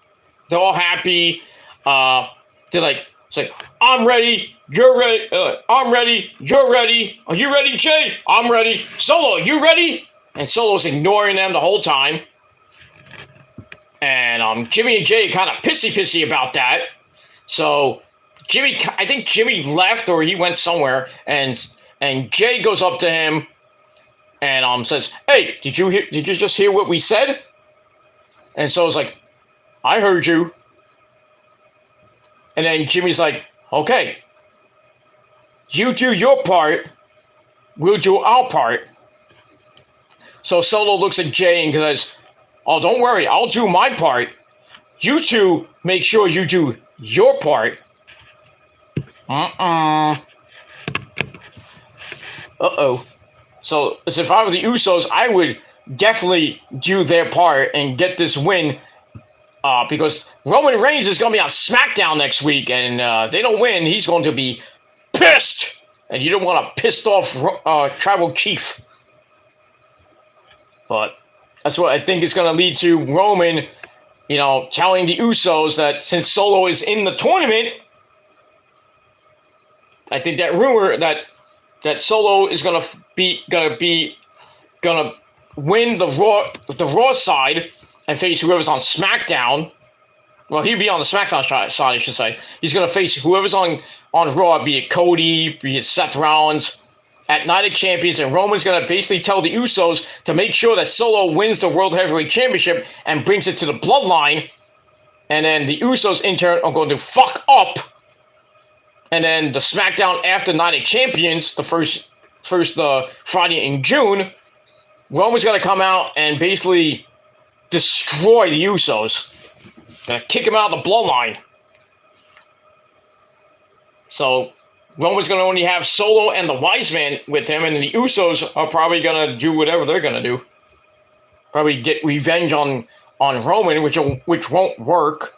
A: They're all happy. They're like, it's like, I'm ready, you're ready. I'm ready, you're ready. Are you ready, Jay? I'm ready. Solo, you ready? And Solo's ignoring them the whole time. And Jimmy and Jay kind of pissy about that. So I think Jimmy left or he went somewhere. And and Jay goes up to him and says, "Hey, did you just hear what we said?" And Solo's like, "I heard you." And then Jimmy's like, "Okay, you do your part, we'll do our part." So Solo looks at Jay and says, "Oh, don't worry, I'll do my part. You two make sure you do your part." Uh-oh. So, as if I were the Usos, I would definitely do their part and get this win. Because Roman Reigns is going to be on Smackdown next week, and they don't win, he's going to be pissed. And you don't want a pissed off tribal chief. But that's what I think is going to lead to Roman, telling the Usos that since Solo is in the tournament, I think that rumor that Solo is gonna win the Raw side and face whoever's on SmackDown. Well, he'd be on the SmackDown side, I should say. He's gonna face whoever's on Raw, be it Cody, be it Seth Rollins, at Night of Champions, and Roman's gonna basically tell the Usos to make sure that Solo wins the World Heavyweight Championship and brings it to the Bloodline, and then the Usos in turn are going to fuck up. And then the SmackDown after Night of Champions, the first Friday in June, Roman's going to come out and basically destroy the Usos. Going to kick him out of the Bloodline. So Roman's going to only have Solo and the Wise Man with him, and the Usos are probably going to do whatever they're going to do. Probably get revenge on Roman, which won't work.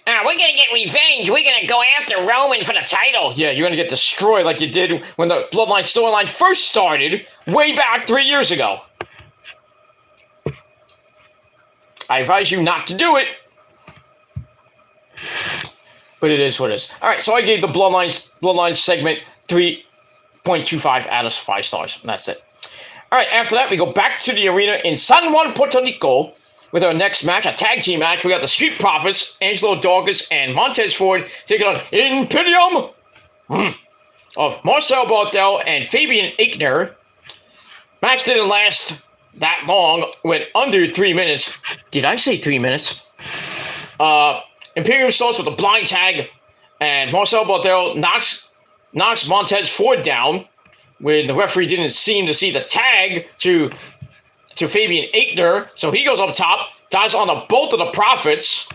A: We're going to get revenge. We're going to go after Roman for the title. Yeah, you're going to get destroyed like you did when the Bloodline storyline first started way back 3 years ago. I advise you not to do it. But it is what it is. All right, so I gave the Bloodline segment 3.25 out of 5 stars. And that's it. All right, after that, we go back to the arena in San Juan, Puerto Rico, with our next match, a tag team match. We got the Street Profits, Angelo Dawkins and Montez Ford, taking on Imperium of Marcel Barthel and Fabian Aichner. Match didn't last that long, went under 3 minutes. Did I say 3 minutes? Imperium starts with a blind tag, and Marcel Barthel knocks Montez Ford down when the referee didn't seem to see the tag to Fabian Aichner, so he goes up top, dives on both of the Profits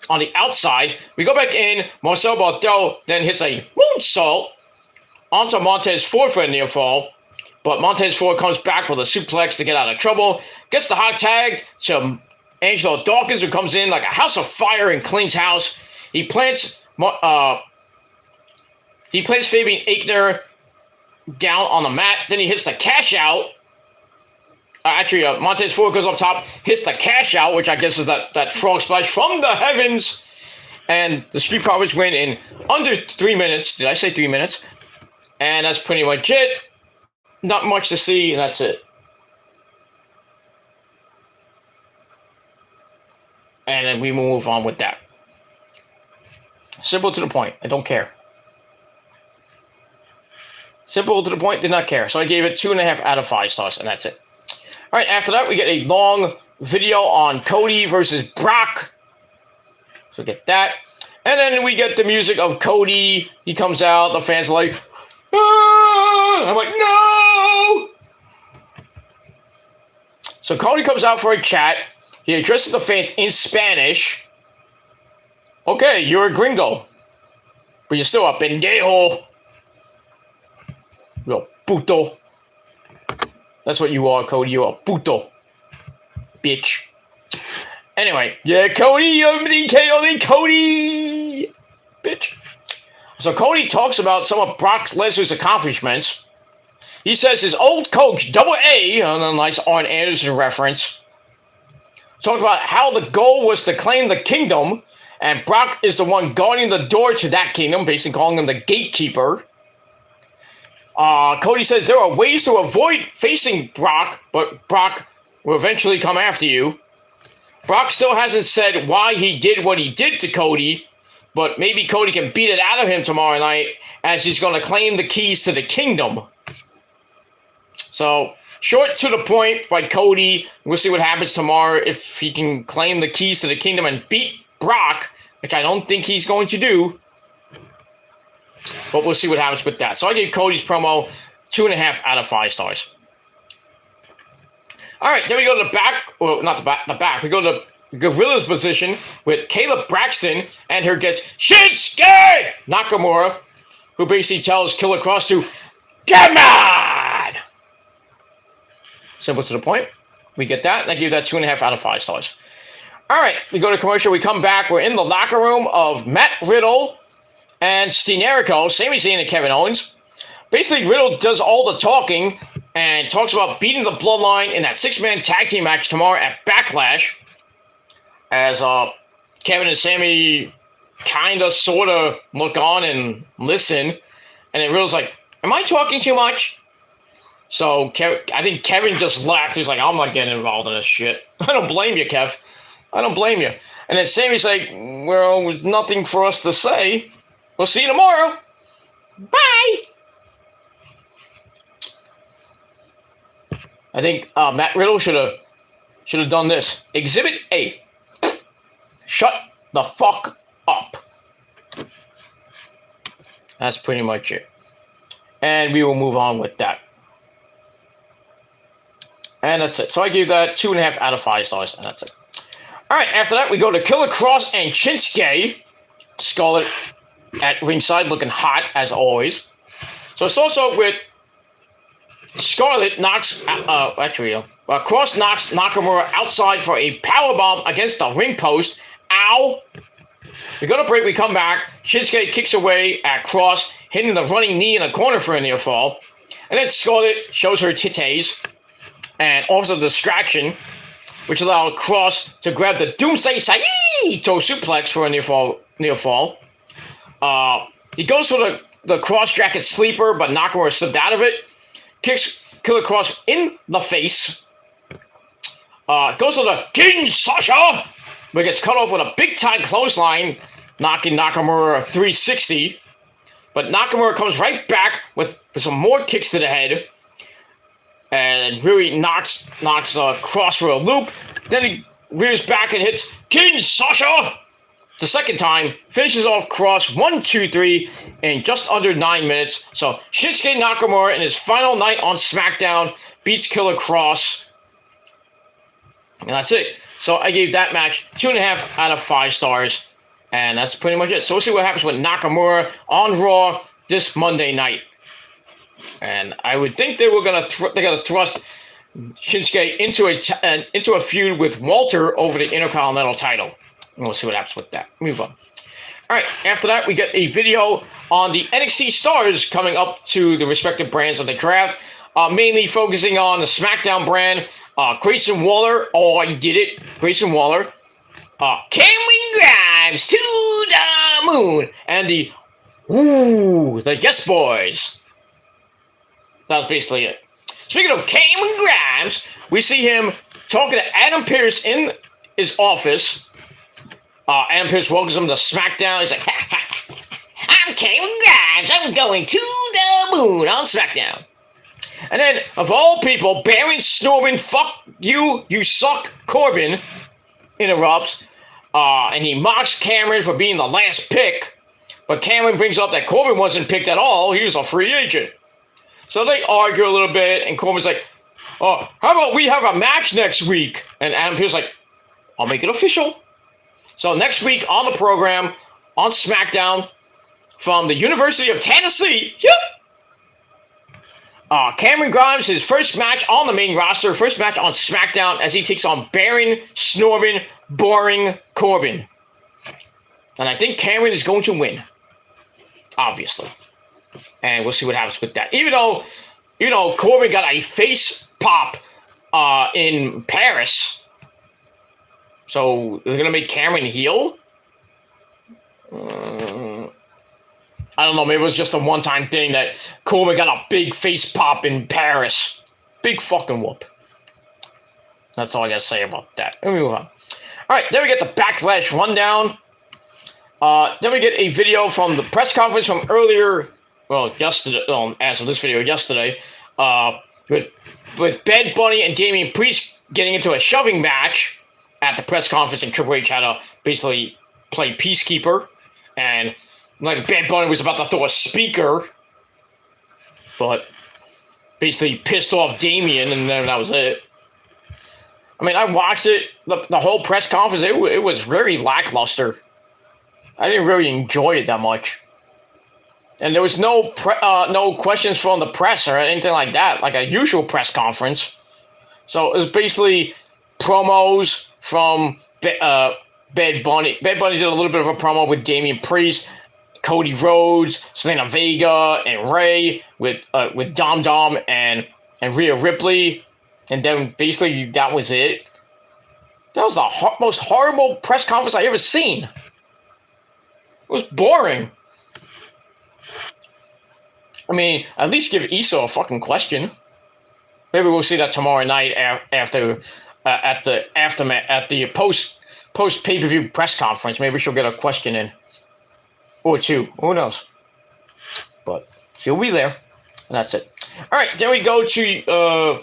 A: on the outside. We go back in. Marcel Barthel then hits a moonsault onto Montez Ford for a near fall, but Montez Ford comes back with a suplex to get out of trouble. Gets the hot tag to Angelo Dawkins, who comes in like a house of fire and cleans house. He plants Fabian Aichner down on the mat. Then he hits the cash out. Montez Ford goes up top, hits the cash out, which I guess is that frog splash from the heavens. And the Street Profits win in under 3 minutes. Did I say 3 minutes? And that's pretty much it. Not much to see, and that's it. And then we move on with that. Simple to the point. I don't care. Simple to the point, did not care. So I gave it 2.5 out of 5 stars, and that's it. All right, after that, we get a long video on Cody versus Brock. So we get that. And then we get the music of Cody. He comes out. The fans are like, ah! I'm like, no! So Cody comes out for a chat. He addresses the fans in Spanish. Okay, you're a gringo. But you're still a pendejo. You're a puto. That's what you are, Cody. You're a puto. Bitch. Anyway, yeah, Cody, Cody. Bitch. So Cody talks about some of Brock Lesnar's accomplishments. He says his old coach, Double A, a nice Arn Anderson reference, talked about how the goal was to claim the kingdom, and Brock is the one guarding the door to that kingdom, basically calling him the gatekeeper. Cody says there are ways to avoid facing Brock, but Brock will eventually come after you. Brock still hasn't said why he did what he did to Cody, but maybe Cody can beat it out of him tomorrow night as he's going to claim the keys to the kingdom. So, short to the point by Cody. We'll see what happens tomorrow if he can claim the keys to the kingdom and beat Brock, which I don't think he's going to do. But we'll see what happens with that. So I gave Cody's promo 2.5 out of 5 stars. All right, then we go to the back. Well, not the back. The back. We go to Gorilla's position with Caleb Braxton and her gets Shinsuke Nakamura, who basically tells Killer Cross to get mad. Simple to the point. We get that, and I give that 2.5 out of 5 stars. All right, we go to commercial. We come back. We're in the locker room of Matt Riddle and Steen Jericho, Sami Zayn and Kevin Owens. Basically, Riddle does all the talking and talks about beating the Bloodline in that 6-man tag team match tomorrow at Backlash. As Kevin and Sami kind of, sort of look on and listen. And then Riddle's like, am I talking too much? So I think Kevin just laughed. He's like, I'm not getting involved in this shit. I don't blame you, Kev. I don't blame you. And then Sami's like, well, there's nothing for us to say. We'll see you tomorrow. Bye. I think Matt Riddle should have done this. Exhibit A. Shut the fuck up. That's pretty much it. And we will move on with that. And that's it. So I gave that 2.5 out of 5 stars, and that's it. All right, after that, we go to Killer Cross and Shinsuke. Scarlett at ringside, looking hot, as always. So it's also with Scarlett knocks, Cross knocks Nakamura outside for a powerbomb against the ring post. Ow! We go to break, we come back. Shinsuke kicks away at Cross, hitting the running knee in the corner for a near fall. And then Scarlett shows her titties and offers a distraction, which allowed Cross to grab the Doomsday Saito suplex for a near fall. He goes for the cross jacket sleeper, but Nakamura slipped out of it. Kicks Killer Cross in the face. Goes for the Kinshasa, but gets cut off with a big-time clothesline, knocking Nakamura 360. But Nakamura comes right back with some more kicks to the head. And really knocks Cross for a loop. Then he rears back and hits Kinshasa the second time. Finishes off Cross 1, 2, 3 in just under 9 minutes. So Shinsuke Nakamura in his final night on SmackDown beats Killer Cross. And that's it. So I gave that match 2.5 out of 5 stars. And that's pretty much it. So we'll see what happens with Nakamura on Raw this Monday night. And I would think they were gonna thrust Shinsuke into a feud with Walter over the Intercontinental title. And we'll see what happens with that. Move on. All right. After that, we get a video on the NXT stars coming up to the respective brands of the draft. Mainly focusing on the SmackDown brand. Grayson Waller. Oh, I did it. Grayson Waller. Cameron Grimes to the moon. And the Yes Boys. That's basically it. Speaking of Cameron Grimes, we see him talking to Adam Pearce in his office. Adam Pearce welcomes him to SmackDown. He's like, I'm Cameron Grimes. I'm going to the moon on SmackDown. And then, of all people, Baron Corbin, fuck you, you suck, Corbin, interrupts. And he mocks Cameron for being the last pick. But Cameron brings up that Corbin wasn't picked at all. He was a free agent. So they argue a little bit, and Corbin's like, how about we have a match next week? And Adam Pearce's like, I'll make it official. So next week on the program, on SmackDown, from the University of Tennessee, Cameron Grimes, his first match on the main roster, first match on SmackDown, as he takes on Baron Snorbin, boring Corbin. And I think Cameron is going to win, obviously. And we'll see what happens with that. Even though, Corbin got a face pop in Paris. So, they're going to make Cameron heel? I don't know. Maybe it was just a one-time thing that Corbin got a big face pop in Paris. Big fucking whoop. That's all I got to say about that. Let me move on. All right, then we get the Backlash rundown. Then we get a video from the press conference from earlier, well, yesterday, as of this video, yesterday, with Bad Bunny and Damian Priest getting into a shoving match at the press conference, and Triple H had to basically play peacekeeper, and like Bad Bunny was about to throw a speaker, but basically pissed off Damian, and then that was it. I mean, I watched it, the whole press conference, it was very lackluster. I didn't really enjoy it that much. And there was no questions from the press or anything like that, like a usual press conference. So it was basically promos from Bad Bunny. Bad Bunny did a little bit of a promo with Damian Priest, Cody Rhodes, Selena Vega, and Ray with Dom Dom and Rhea Ripley. And then basically that was it. That was the most horrible press conference I ever seen. It was boring. I mean, at least give Issa a fucking question. Maybe we'll see that tomorrow night after at the aftermath at the post pay-per-view press conference. Maybe she'll get a question in or two. Who knows? But she'll be there, and that's it. All right, then we go to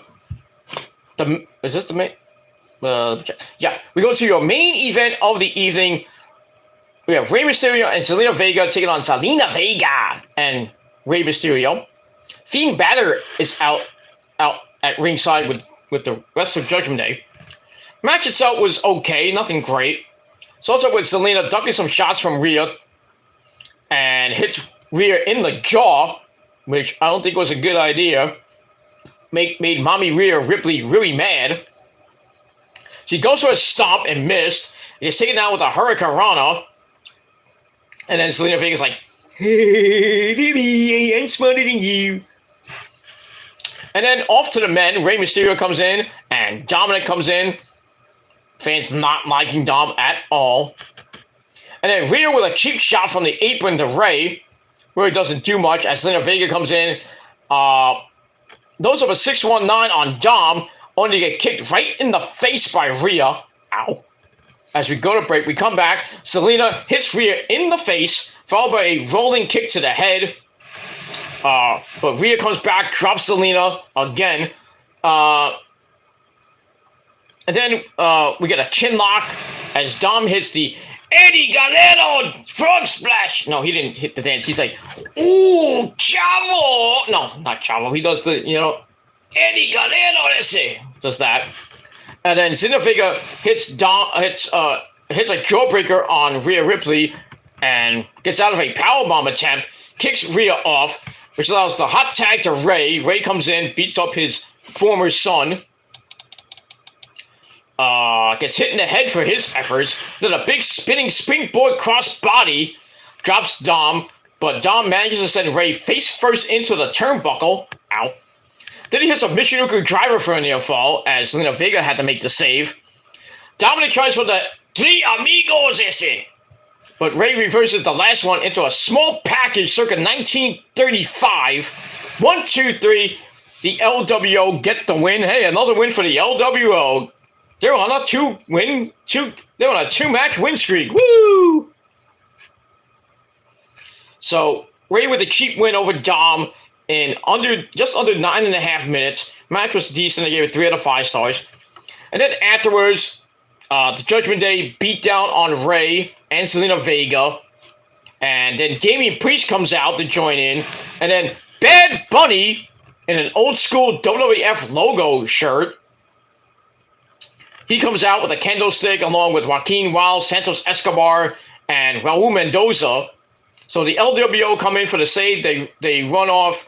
A: is this the main? Yeah, we go to your main event of the evening. We have Rey Mysterio and Zelina Vega taking on Zelina Vega and Rey Mysterio. Fiend Balor is out at ringside with the rest of Judgment Day. Match itself was okay, nothing great. It's also with Zelina ducking some shots from Rhea and hits Rhea in the jaw, which I don't think was a good idea. Made Mommy Rhea Ripley really mad. She goes for a stomp and missed. Gets taken down with a Hurricane Rana. And then Zelina Vega's like, hey, baby, I'm smarter than you. And then off to the men, Rey Mysterio comes in, and Dominic comes in. Fans not liking Dom at all. And then Rhea with a cheap shot from the apron to Rey, where he doesn't do much, as Zelina Vega comes in. Those of a 619 on Dom, only to get kicked right in the face by Rhea. Ow. As we go to break, we come back. Zelina hits Rhea in the face, followed by a rolling kick to the head. But Rhea comes back, drops Zelina again. And then we get a chin lock as Dom hits the Eddie Guerrero frog splash. No, he didn't hit the dance. He's like, ooh, Chavo. No, not Chavo. He does the, Eddie Guerrero, does that. And then Zelina Vega hits a jawbreaker on Rhea Ripley and gets out of a powerbomb attempt, kicks Rhea off, which allows the hot tag to Rey. Rey comes in, beats up his former son. Gets hit in the head for his efforts. Then a big spinning springboard cross body drops Dom, but Dom manages to send Rey face first into the turnbuckle. Ow. Then he hits a Michinoku driver for a near fall, as Zelina Vega had to make the save. Dominic tries for the Three Amigos ese, but Rey reverses the last one into a small package circa 1935. 1, 2, 3. The LWO get the win. Hey, another win for the LWO. They're on a two-match win streak. Woo! So Rey with a cheap win over Dom in just under 9.5 minutes. Match was decent. I gave it 3 out of 5 stars. And then afterwards, the Judgment Day beat down on Rey and Zelina Vega. And then Damian Priest comes out to join in. And then Bad Bunny in an old school WWF logo shirt. He comes out with a kendo stick along with Joaquin Wild, Santos Escobar, and Raul Mendoza. So the LWO come in for the save. They run off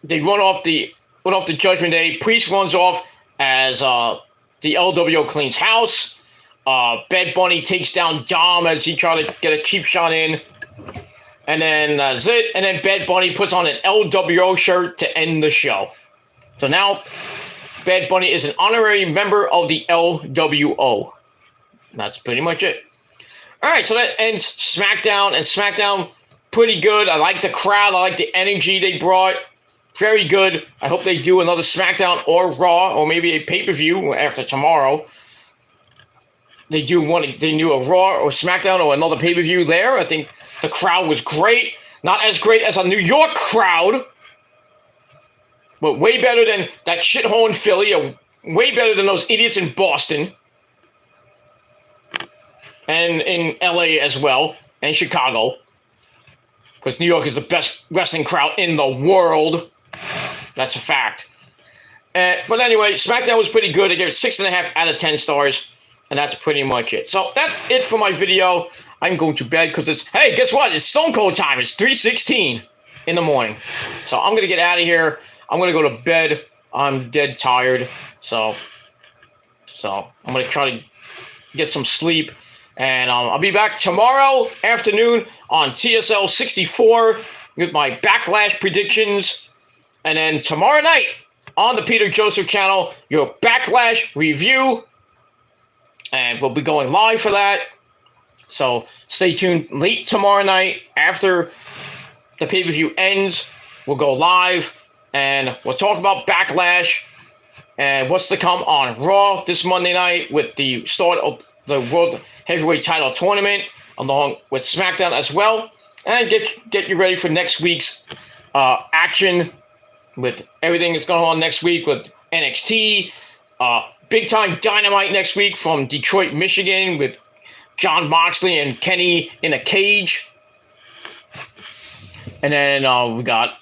A: the Judgment Day. Priest runs off as the LWO cleans house. Bad Bunny takes down Dom as he tries to get a cheap shot in. And then that's it. And then Bad Bunny puts on an LWO shirt to end the show. So now Bad Bunny is an honorary member of the LWO. That's pretty much it. All right, so that ends SmackDown. And SmackDown, pretty good. I like the crowd. I like the energy they brought. Very good. I hope they do another SmackDown or Raw or maybe a pay-per-view after tomorrow. they do a Raw or SmackDown or another pay-per-view there. I think the crowd was great. Not as great as a New York crowd, but way better than that shithole in Philly, or way better than those idiots in Boston. And in LA as well, and Chicago. Because New York is the best wrestling crowd in the world. That's a fact. But anyway, SmackDown was pretty good. I gave it 6.5 out of 10 stars. And that's pretty much it. So that's it for my video. I'm going to bed because it's, hey, guess what? It's Stone Cold time. It's 3:16 in the morning. So I'm going to get out of here. I'm going to go to bed. I'm dead tired. So I'm going to try to get some sleep. And I'll be back tomorrow afternoon on TSL 64 with my Backlash predictions. And then tomorrow night on the Peter Joseph channel, your Backlash review. And we'll be going live for that. So stay tuned late tomorrow night after the pay-per-view ends. We'll go live and we'll talk about Backlash and what's to come on Raw this Monday night with the start of the World Heavyweight Title Tournament, along with SmackDown as well, and get you ready for next week's action with everything that's going on next week with NXT, big time Dynamite next week from Detroit, Michigan, with Jon Moxley and Kenny in a cage, and then we got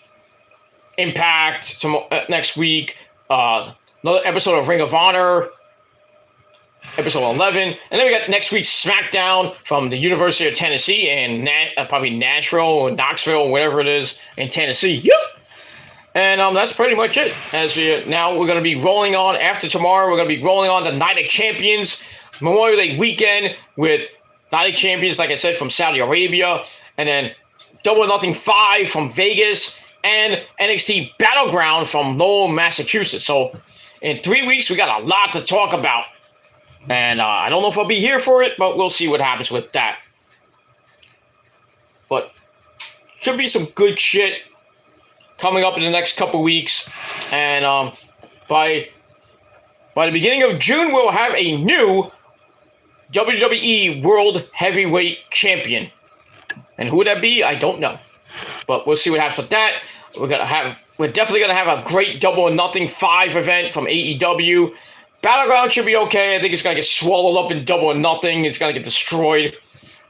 A: Impact next week, another episode of Ring of Honor. Episode 11. And then we got next week's SmackDown from the University of Tennessee and probably Nashville or Knoxville, whatever it is, in Tennessee. Yep. And that's pretty much it. Now we're going to be rolling on, after tomorrow, we're going to be rolling on the Night of Champions, Memorial Day weekend with Night of Champions, like I said, from Saudi Arabia. And then Double or Nothing 5 from Vegas and NXT Battleground from Lowell, Massachusetts. So in 3 weeks, we got a lot to talk about. And I don't know if I'll be here for it, but we'll see what happens with that. But should be some good shit coming up in the next couple weeks. And by the beginning of June, we'll have a new WWE World Heavyweight Champion. And who would that be? I don't know. But we'll see what happens with that. We're definitely gonna have a great Double or Nothing 5 event from AEW. Battleground should be okay. I think it's going to get swallowed up in Double or Nothing. It's going to get destroyed.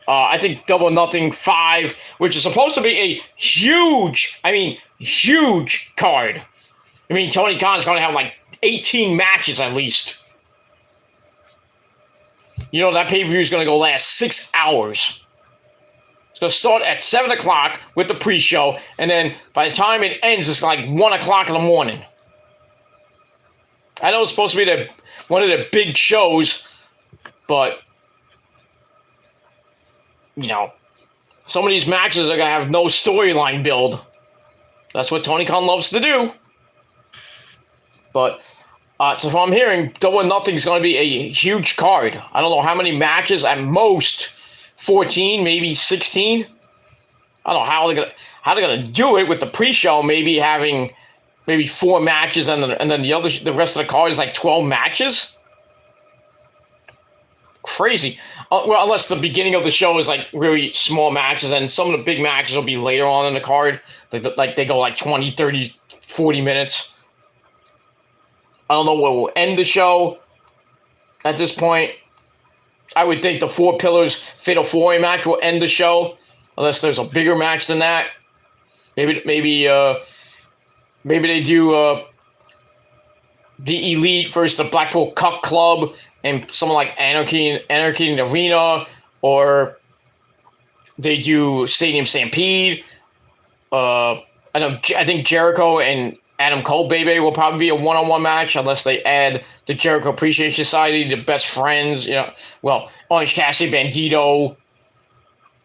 A: I think Double or Nothing 5, which is supposed to be a huge card. I mean, Tony Khan's going to have like 18 matches at least. You know, that pay-per-view is going to go last 6 hours. It's going to start at 7 o'clock with the pre-show, and then by the time it ends, it's like 1 o'clock in the morning. I know it's supposed to be one of the big shows, but, you know, some of these matches are going to have no storyline build. That's what Tony Khan loves to do. But, so from what I'm hearing, Double or Nothing is going to be a huge card. I don't know how many matches, at most 14, maybe 16. I don't know how they're gonna do it with the pre-show, maybe having 4 matches, and then the rest of the card is like 12 matches. Crazy. Well, unless the beginning of the show is like really small matches, and some of the big matches will be later on in the card. Like they go like 20, 30, 40 minutes. I don't know what will end the show at this point. I would think the 4 Pillars Fatal 4-Way match will end the show, unless there's a bigger match than that. Maybe they do the Elite versus the Blackpool Cup Club and someone like Anarchy in the Arena, or they do Stadium Stampede. I think Jericho and Adam Cole Baby will probably be a one-on-one match, unless they add the Jericho Appreciation Society, the Best Friends, Orange Cassidy, Bandito,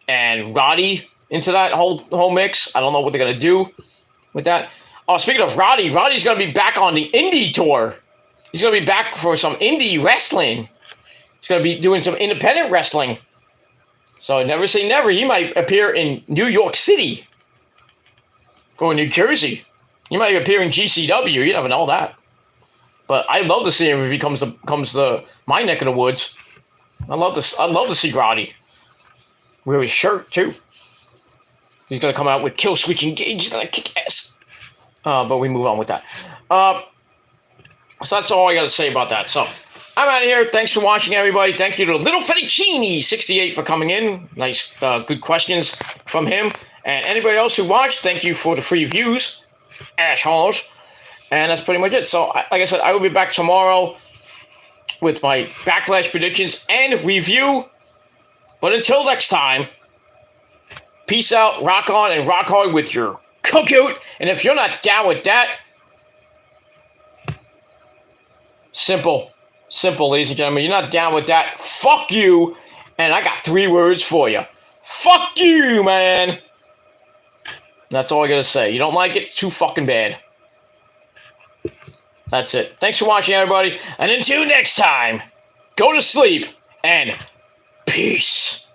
A: and Roddy into that whole mix. I don't know what they're gonna do with that. Oh, speaking of Roddy, Roddy's going to be back on the indie tour. He's going to be back for some indie wrestling. He's going to be doing some independent wrestling. So never say never. He might appear in New York City or New Jersey. He might appear in GCW. You never know that. But I'd love to see him if he comes to my neck of the woods. I love this. I love to see Grotty wear his shirt too. He's gonna come out with Kill Switch Engage. He's gonna kick ass. But we move on with that. So that's all I got to say about that. So I'm out of here. Thanks for watching, everybody. Thank you to Little Fettuccine 68 for coming in. Nice, good questions from him. And anybody else who watched, thank you for the free views, assholes. And that's pretty much it. So, like I said, I will be back tomorrow with my Backlash predictions and review. But until next time, peace out, rock on, and rock hard with your cookout. And if you're not down with that, simple, ladies and gentlemen, you're not down with that, fuck you. And I got 3 words for you. Fuck you, man. That's all I gotta say. You don't like it? Too fucking bad. That's it. Thanks for watching, everybody. And until next time, go to sleep and peace.